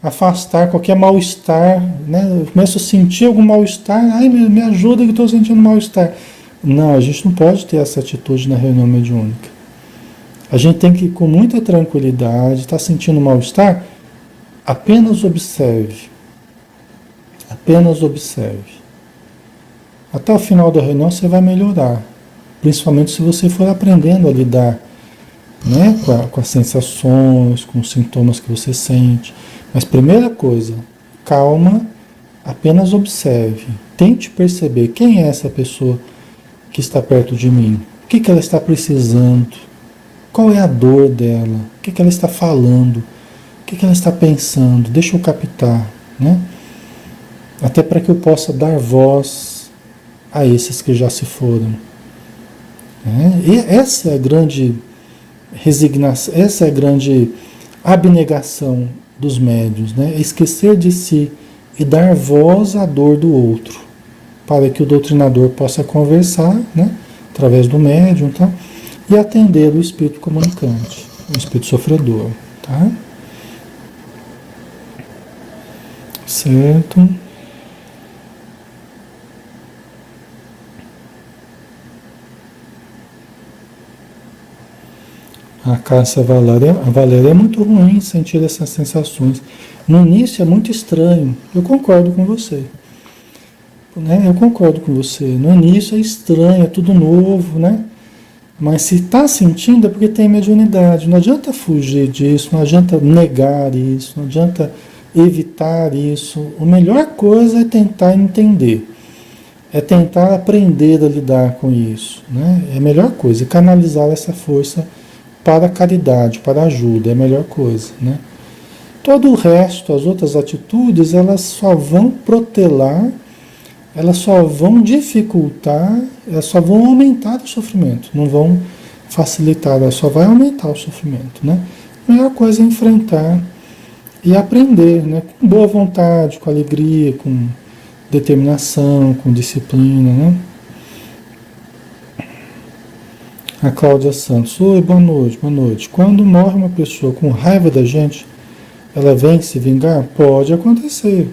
afastar qualquer mal-estar, né? Eu começo a sentir algum mal-estar, me ajuda que eu estou sentindo mal-estar. Não, a gente não pode ter essa atitude na reunião mediúnica. A gente tem que, com muita tranquilidade, está sentindo mal-estar, apenas observe. Apenas observe. Até o final da reunião você vai melhorar. Principalmente se você for aprendendo a lidar, né, com as sensações, com os sintomas que você sente. Mas primeira coisa, calma, apenas observe. Tente perceber quem é essa pessoa que está perto de mim. O que ela está precisando? Qual é a dor dela? O que ela está falando? O que ela está pensando? Deixa eu captar, né? Até para que eu possa dar voz a esses que já se foram. E essa é a grande resignação, essa é a grande abnegação dos médiuns, né? Esquecer de si e dar voz à dor do outro, para que o doutrinador possa conversar, né, através do médium, tá? E atender o espírito comunicante, o espírito sofredor, tá? Certo? A Cássia Valéria, a Valéria é muito ruim sentir essas sensações. No início é muito estranho. Eu concordo com você. Né? Eu concordo com você. No início é estranho, é tudo novo, né? Mas se está sentindo é porque tem mediunidade. Não adianta fugir disso, não adianta negar isso, não adianta evitar isso. A melhor coisa é tentar entender. É tentar aprender a lidar com isso. Né? É a melhor coisa, é canalizar essa força para a caridade, para a ajuda, é a melhor coisa, né? Todo o resto, as outras atitudes, elas só vão protelar, elas só vão dificultar, elas só vão aumentar o sofrimento, não vão facilitar, elas só vai aumentar o sofrimento, né? A melhor coisa é enfrentar e aprender, né? Com boa vontade, com alegria, com determinação, com disciplina, né? A Cláudia Santos. Oi, boa noite, boa noite. Quando morre uma pessoa com raiva da gente, ela vem se vingar? Pode acontecer.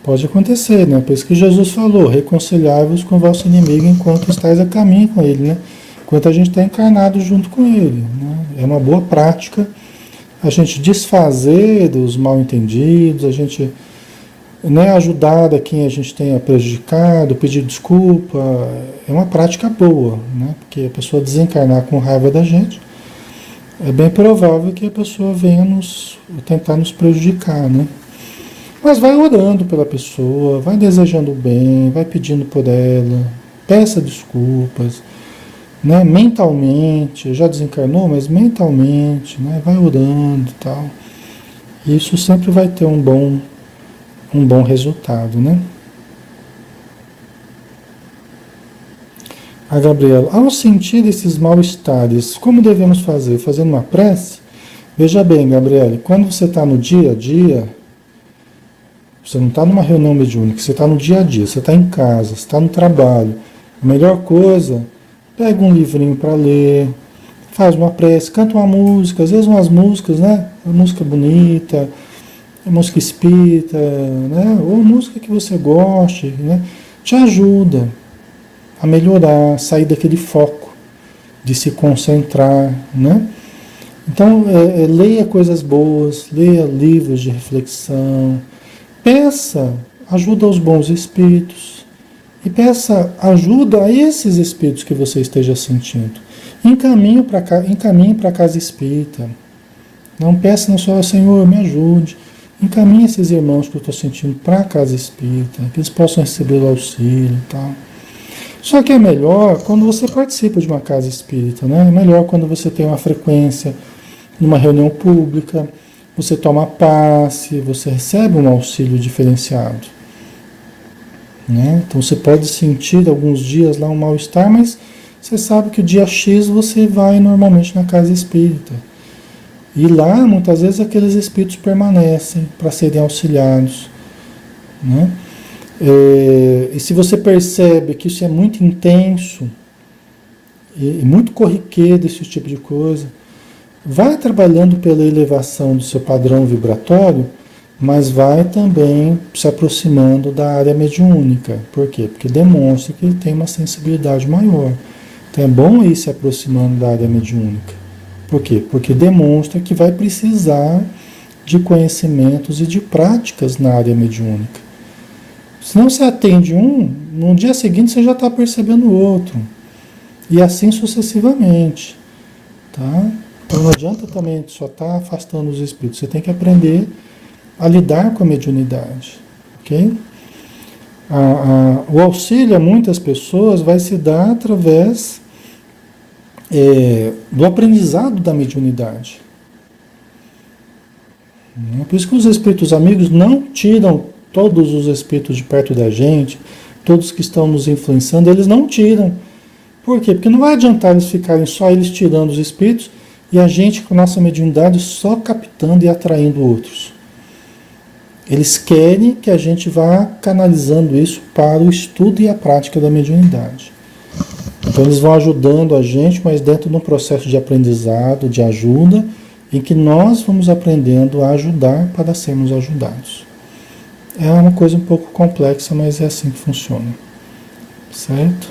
Pode acontecer, né? Por isso que Jesus falou, reconciliai-vos com o vosso inimigo enquanto estáis a caminho com ele, né? Enquanto a gente está encarnado junto com ele, né? É uma boa prática a gente desfazer dos mal-entendidos, a gente, né, ajudar a quem a gente tenha prejudicado, pedir desculpa, é uma prática boa, né? Porque a pessoa desencarnar com raiva da gente, é bem provável que a pessoa venha tentar nos prejudicar, né? Mas vai orando pela pessoa, vai desejando o bem, vai pedindo por ela, peça desculpas, né? Mentalmente, já desencarnou, mas mentalmente, né? Vai orando e tal. Isso sempre vai ter um bom resultado, né? A Gabriela, ao sentir esses mal-estares, como devemos fazer? Fazendo uma prece? Veja bem, Gabriela, quando você está no dia a dia, você não está numa reunião mediúnica, você está no dia a dia, você está em casa, você está no trabalho. A melhor coisa, pega um livrinho para ler, faz uma prece, canta uma música, às vezes umas músicas, né? Uma música bonita, música espírita, né? Ou música que você goste, né? Te ajuda a melhorar, sair daquele foco de se concentrar, né? Então, leia coisas boas, leia livros de reflexão, peça ajuda aos bons espíritos e peça ajuda a esses espíritos que você esteja sentindo. Encaminhe para a casa espírita. Não peça não só, Senhor, me ajude. Encaminhe esses irmãos que eu estou sentindo para a casa espírita, que eles possam receber o auxílio e tal. Só que é melhor quando você participa de uma casa espírita, né? É melhor quando você tem uma frequência numa reunião pública, você toma passe, você recebe um auxílio diferenciado, né? Então você pode sentir alguns dias lá um mal-estar, mas você sabe que o dia X você vai normalmente na casa espírita. E lá, muitas vezes, aqueles espíritos permanecem para serem auxiliados, né? E se você percebe que isso é muito intenso e muito corriqueiro, esse tipo de coisa, vai trabalhando pela elevação do seu padrão vibratório, mas vai também se aproximando da área mediúnica. Por quê? Porque demonstra que ele tem uma sensibilidade maior. Então é bom ir se aproximando da área mediúnica. Por quê? Porque demonstra que vai precisar de conhecimentos e de práticas na área mediúnica. Se não você atende um, no dia seguinte você já está percebendo o outro. E assim sucessivamente. Tá? Então não adianta também só estar afastando os espíritos. Você tem que aprender a lidar com a mediunidade. Ok? O auxílio a muitas pessoas vai se dar através do aprendizado da mediunidade. Por isso que os espíritos amigos não tiram todos os espíritos de perto da gente, todos que estão nos influenciando, eles não tiram. Por quê? Porque não vai adiantar eles ficarem só eles tirando os espíritos e a gente com nossa mediunidade só captando e atraindo outros. Eles querem que a gente vá canalizando isso para o estudo e a prática da mediunidade. Então eles vão ajudando a gente, mas dentro de um processo de aprendizado, de ajuda, em que nós vamos aprendendo a ajudar para sermos ajudados. É uma coisa um pouco complexa, mas é assim que funciona. Certo?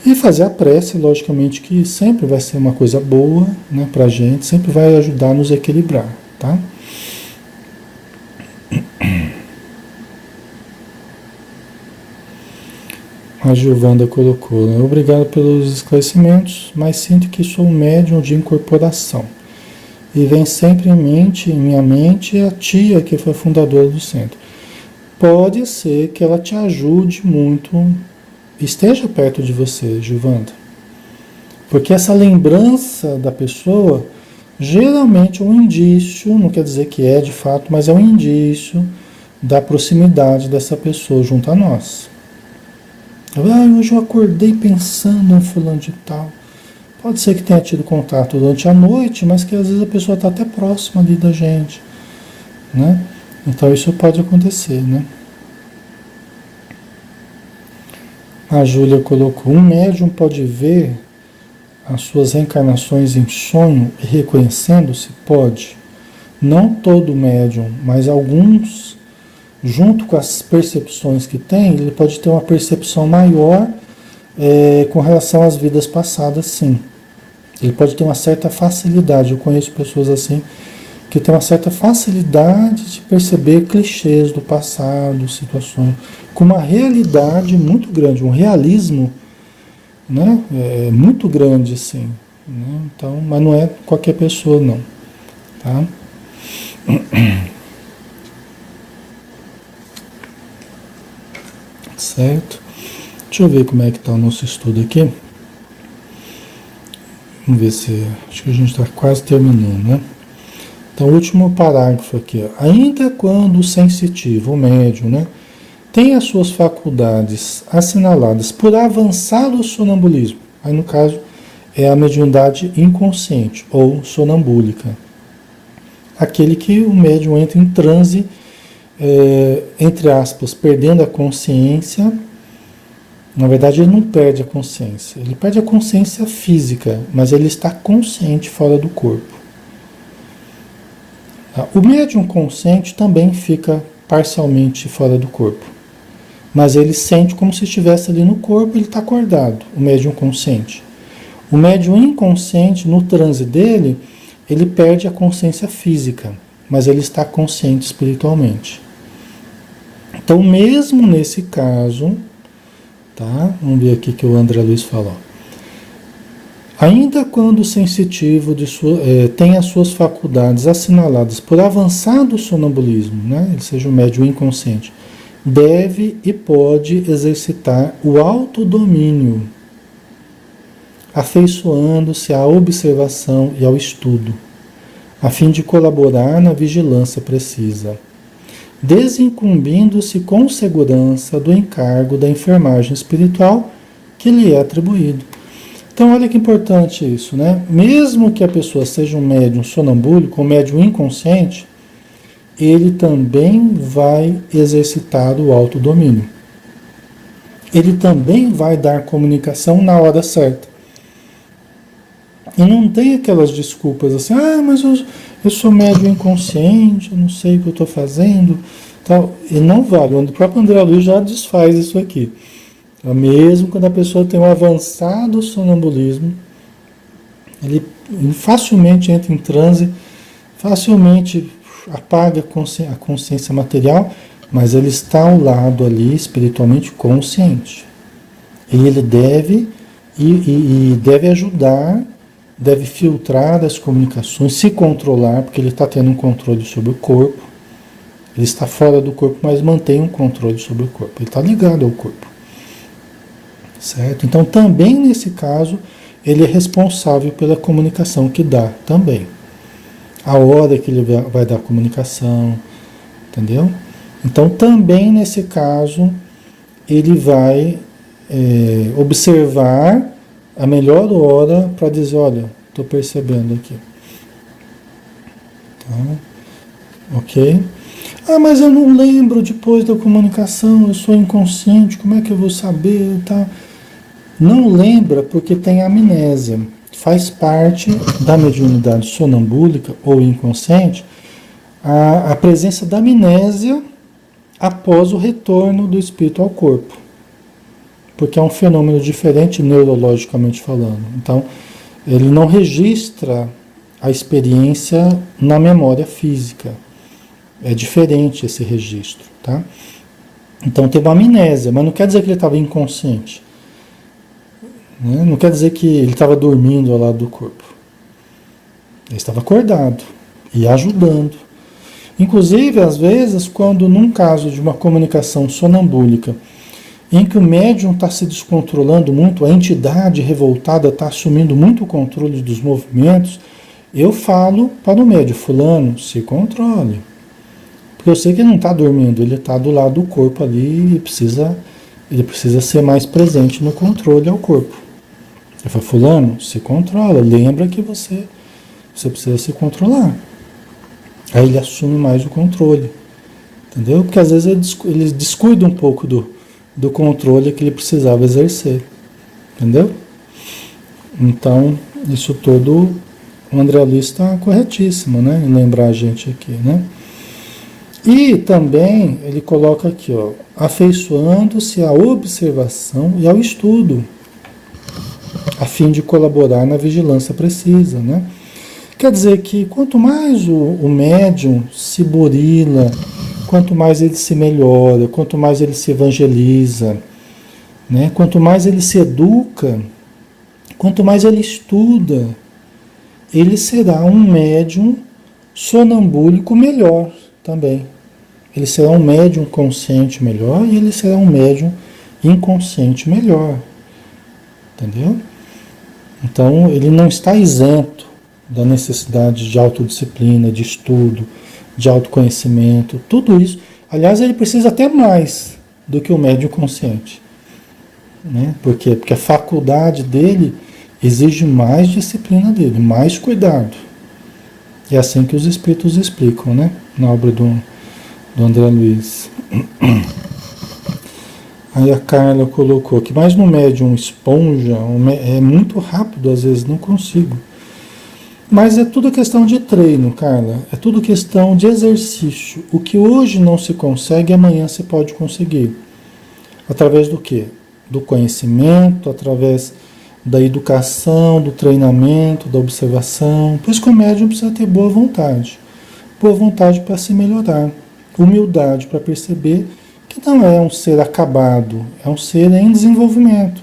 E fazer a prece, logicamente, que sempre vai ser uma coisa boa, né, para a gente, sempre vai ajudar a nos equilibrar, tá? A Giovanda colocou, né? Obrigado pelos esclarecimentos, mas sinto que sou um médium de incorporação. E vem sempre em minha mente, a tia que foi fundadora do centro. Pode ser que ela te ajude muito, esteja perto de você, Giovanda. Porque essa lembrança da pessoa, geralmente é um indício, não quer dizer que é de fato, mas é um indício da proximidade dessa pessoa junto a nós. Hoje eu acordei pensando em fulano de tal. Pode ser que tenha tido contato durante a noite, mas que às vezes a pessoa está até próxima ali da gente, né? Então isso pode acontecer, né? A Júlia colocou, um médium pode ver as suas reencarnações em sonho e reconhecendo-se? Pode. Não todo médium, mas alguns, junto com as percepções que tem, ele pode ter uma percepção maior com relação às vidas passadas, sim. Ele pode ter uma certa facilidade, eu conheço pessoas assim, que tem uma certa facilidade de perceber clichês do passado, situações, com uma realidade muito grande, um realismo, né, muito grande, assim. Né? Então, mas não é qualquer pessoa, não. Tá? Certo? Deixa eu ver como é que está o nosso estudo aqui. Vamos ver se... Acho que a gente está quase terminando, né? Então, o último parágrafo aqui. Ó. Ainda quando o sensitivo, o médium, né, tem as suas faculdades assinaladas por avançado sonambulismo, aí no caso é a mediunidade inconsciente ou sonambúlica. Aquele que o médium entra em transe, entre aspas, perdendo a consciência. Na verdade, ele não perde a consciência. Ele perde a consciência física, mas ele está consciente fora do corpo. O médium consciente também fica parcialmente fora do corpo. Mas ele sente como se estivesse ali no corpo, ele está acordado, o médium consciente. O médium inconsciente, no transe dele, ele perde a consciência física, mas ele está consciente espiritualmente. Então, mesmo nesse caso, tá? Vamos ver aqui que o André Luiz falou. Ainda quando o sensitivo tem as suas faculdades assinaladas por avançado sonambulismo, né? Ele seja um médium inconsciente, deve e pode exercitar o autodomínio, afeiçoando-se à observação e ao estudo, a fim de colaborar na vigilância precisa, desincumbindo-se com segurança do encargo da enfermagem espiritual que lhe é atribuído. Então, olha que importante isso, né? Mesmo que a pessoa seja um médium sonambúlico, um médium inconsciente, ele também vai exercitar o autodomínio. Ele também vai dar comunicação na hora certa. E não tem aquelas desculpas assim, mas eu sou médium inconsciente, eu não sei o que eu estou fazendo. Tal. E não vale. O próprio André Luiz já desfaz isso aqui. Mesmo quando a pessoa tem um avançado sonambulismo, ele facilmente entra em transe, facilmente apaga a consciência material, mas ele está ao lado ali espiritualmente consciente. E ele deve deve ajudar, deve filtrar as comunicações, se controlar, porque ele está tendo um controle sobre o corpo. Ele está fora do corpo, mas mantém um controle sobre o corpo. Ele está ligado ao corpo. Certo? Então, também nesse caso, ele é responsável pela comunicação que dá, também. A hora que ele vai dar a comunicação, entendeu? Então, também nesse caso, ele vai observar a melhor hora para dizer, olha, estou percebendo aqui. Tá? Ok? Mas eu não lembro depois da comunicação, eu sou inconsciente, como é que eu vou saber? Tá? Não lembra porque tem amnésia. Faz parte da mediunidade sonambúlica ou inconsciente a presença da amnésia após o retorno do espírito ao corpo. Porque é um fenômeno diferente neurologicamente falando. Então, ele não registra a experiência na memória física. É diferente esse registro, tá? Então tem uma amnésia, mas não quer dizer que ele estava inconsciente. Né? Não quer dizer que ele estava dormindo ao lado do corpo. Ele estava acordado e ajudando. Inclusive, às vezes, quando num caso de uma comunicação sonambúlica, em que o médium está se descontrolando muito, a entidade revoltada está assumindo muito o controle dos movimentos, eu falo para o médium, fulano, se controle. Porque eu sei que ele não está dormindo, ele está do lado do corpo ali e ele precisa ser mais presente no controle ao corpo. Eu falo, fulano, se controla, lembra que você precisa se controlar. Aí ele assume mais o controle, entendeu? Porque às vezes ele descuida um pouco do controle que ele precisava exercer, entendeu? Então, isso todo, o André Luiz está corretíssimo, né? Em lembrar a gente aqui, né? E também ele coloca aqui, ó, afeiçoando-se à observação e ao estudo, a fim de colaborar na vigilância precisa, né? Quer dizer que quanto mais o médium se burila, quanto mais ele se melhora, quanto mais ele se evangeliza, né? Quanto mais ele se educa, quanto mais ele estuda, ele será um médium sonambúlico melhor também. Ele será um médium consciente melhor e ele será um médium inconsciente melhor. Entendeu? Então, ele não está isento da necessidade de autodisciplina, de estudo, de autoconhecimento, tudo isso. Aliás, ele precisa até mais do que o médium consciente. Né? Por quê? Porque a faculdade dele exige mais disciplina dele, mais cuidado. É assim que os espíritos explicam, né? Na obra do André Luiz. Aí a Carla colocou que mais no médium esponja, é muito rápido, às vezes não consigo. Mas é tudo questão de treino, Carla. É tudo questão de exercício. O que hoje não se consegue, amanhã se pode conseguir. Através do quê? Do conhecimento, através da educação, do treinamento, da observação. Por isso que o médium precisa ter boa vontade. Boa vontade para se melhorar. Humildade para perceber que não é um ser acabado, é um ser em desenvolvimento,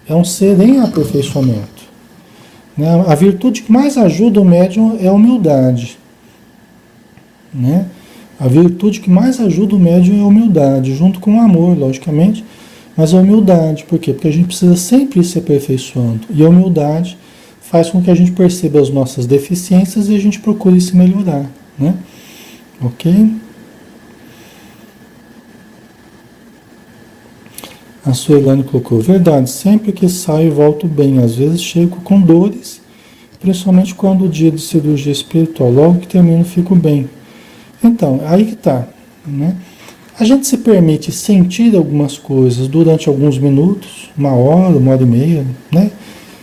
é um ser em aperfeiçoamento. Né? A virtude que mais ajuda o médium é a humildade. Né? A virtude que mais ajuda o médium é a humildade, junto com o amor, logicamente, mas a humildade. Por quê? Porque a gente precisa sempre ir se aperfeiçoando. E a humildade faz com que a gente perceba as nossas deficiências e a gente procure se melhorar. Né? Ok? A Suelane colocou, verdade, sempre que saio volto bem, às vezes chego com dores, principalmente quando o dia de cirurgia espiritual, logo que termino fico bem. Então, aí que tá, né? A gente se permite sentir algumas coisas durante alguns minutos, uma hora e meia, né?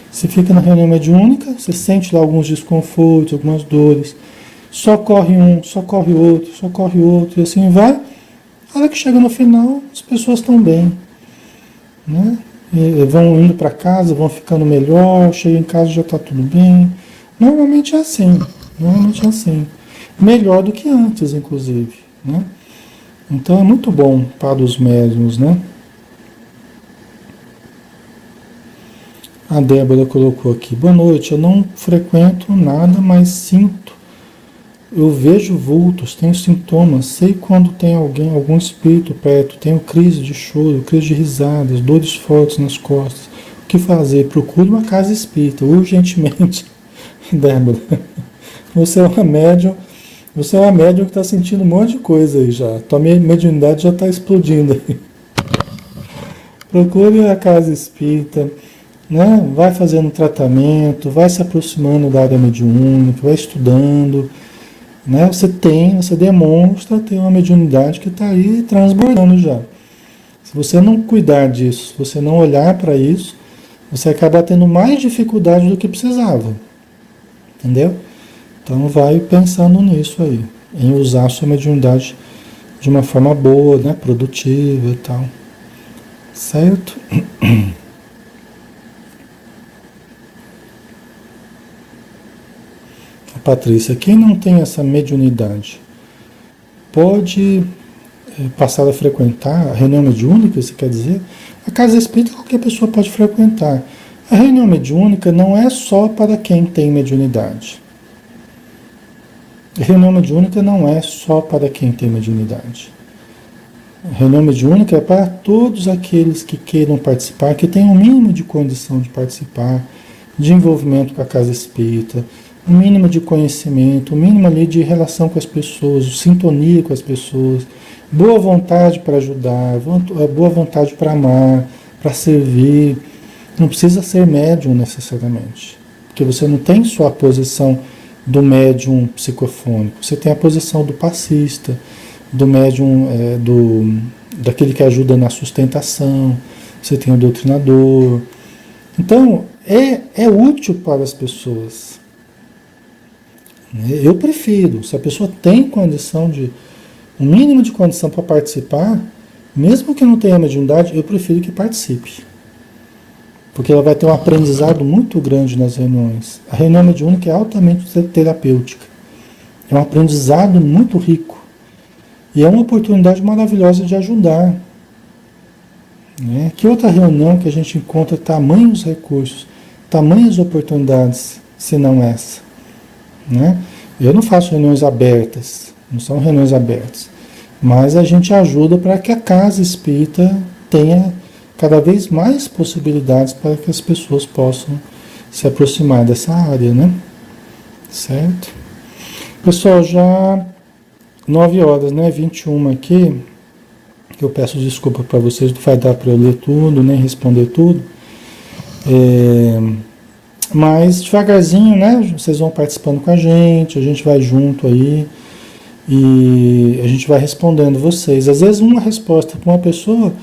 Você fica na reunião mediúnica, você sente lá alguns desconfortos, algumas dores, socorre um, socorre outro, e assim vai. A hora que chega no final, as pessoas estão bem. Né? Vão indo para casa, vão ficando melhor, chega em casa já está tudo bem. Normalmente é assim, melhor do que antes, inclusive. Né? Então é muito bom para os médiuns, né? A Débora colocou aqui, boa noite, eu não frequento nada, mas sinto. Eu vejo vultos, tenho sintomas, sei quando tem algum espírito perto, tenho crise de choro, crise de risadas, dores fortes nas costas. O que fazer? Procure uma casa espírita, urgentemente. Débora, você é uma médium que está sentindo um monte de coisa aí já. Tua mediunidade já está explodindo aí. Procure a casa espírita, né? Vai fazendo tratamento, vai se aproximando da área mediúnica, vai estudando. Né? Você demonstra ter uma mediunidade que está aí transbordando já. Se você não cuidar disso, se você não olhar para isso, você acaba tendo mais dificuldade do que precisava. Entendeu? Então vai pensando nisso aí, em usar a sua mediunidade de uma forma boa, né, produtiva e tal. Certo? A Patrícia, quem não tem essa mediunidade pode passar a frequentar a reunião mediúnica, você quer dizer? A casa espírita qualquer pessoa pode frequentar. A reunião mediúnica não é só para quem tem mediunidade. A reunião mediúnica não é só para quem tem mediunidade. A reunião mediúnica é para todos aqueles que queiram participar, que tenham o mínimo de condição de participar, de envolvimento com a casa espírita, o mínimo de conhecimento, o mínimo ali de relação com as pessoas, sintonia com as pessoas, boa vontade para ajudar, boa vontade para amar, para servir. Não precisa ser médium necessariamente, porque você não tem só a posição do médium psicofônico, você tem a posição do passista, do médium, daquele que ajuda na sustentação, você tem o doutrinador. Então, é útil para as pessoas. Eu prefiro, se a pessoa tem condição um mínimo de condição para participar, mesmo que não tenha mediunidade, eu prefiro que participe. Porque ela vai ter um aprendizado muito grande nas reuniões. A reunião mediúnica é altamente terapêutica. É um aprendizado muito rico. E é uma oportunidade maravilhosa de ajudar. Né? Que outra reunião que a gente encontra tamanhos recursos, tamanhas oportunidades, se não essa? Né? Eu não faço reuniões abertas, não são reuniões abertas, mas a gente ajuda para que a casa espírita tenha cada vez mais possibilidades para que as pessoas possam se aproximar dessa área, né? Certo? Pessoal, já 9 horas, né? 21 aqui, que eu peço desculpa para vocês, não vai dar para eu ler tudo, nem responder tudo. Mas devagarzinho, né? Vocês vão participando com a gente vai junto aí e a gente vai respondendo vocês. Às vezes uma resposta para uma pessoa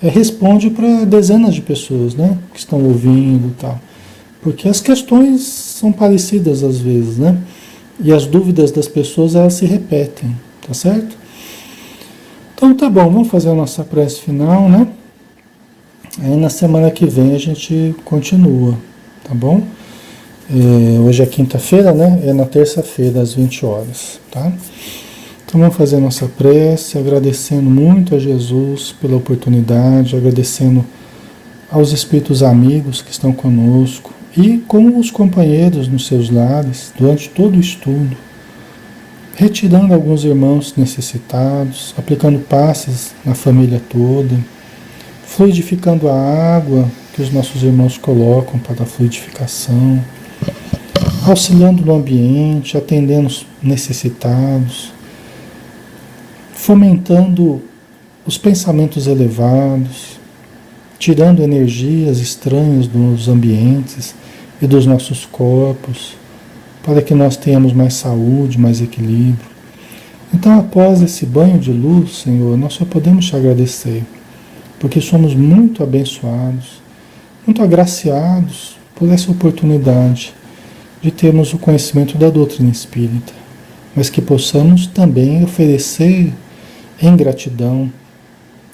responde para dezenas de pessoas, né? Que estão ouvindo e tal. Porque as questões são parecidas às vezes, né? E as dúvidas das pessoas, elas se repetem, tá certo? Então tá bom, vamos fazer a nossa prece final, né? Aí na semana que vem a gente continua, tá bom? Hoje é quinta-feira, né? É na terça-feira, às 20 horas, tá? Então vamos fazer a nossa prece, agradecendo muito a Jesus pela oportunidade, agradecendo aos espíritos amigos que estão conosco e com os companheiros nos seus lares durante todo o estudo, retirando alguns irmãos necessitados, aplicando passes na família toda, fluidificando a água que os nossos irmãos colocam para a fluidificação, auxiliando no ambiente, atendendo os necessitados, fomentando os pensamentos elevados, tirando energias estranhas dos ambientes e dos nossos corpos, para que nós tenhamos mais saúde, mais equilíbrio. Então, após esse banho de luz, Senhor, nós só podemos te agradecer, porque somos muito abençoados, muito agraciados por essa oportunidade de termos o conhecimento da doutrina espírita, mas que possamos também oferecer em gratidão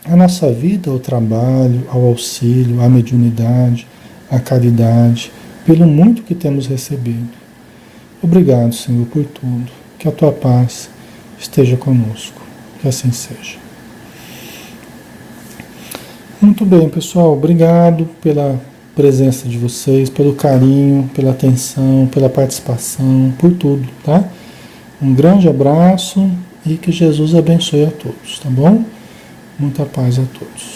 a nossa vida ao trabalho, ao auxílio, à mediunidade, à caridade, pelo muito que temos recebido. Obrigado, Senhor, por tudo. Que a tua paz esteja conosco. Que assim seja. Muito bem, pessoal. Obrigado pela presença de vocês, pelo carinho, pela atenção, pela participação, por tudo, tá? Um grande abraço e que Jesus abençoe a todos, tá bom? Muita paz a todos.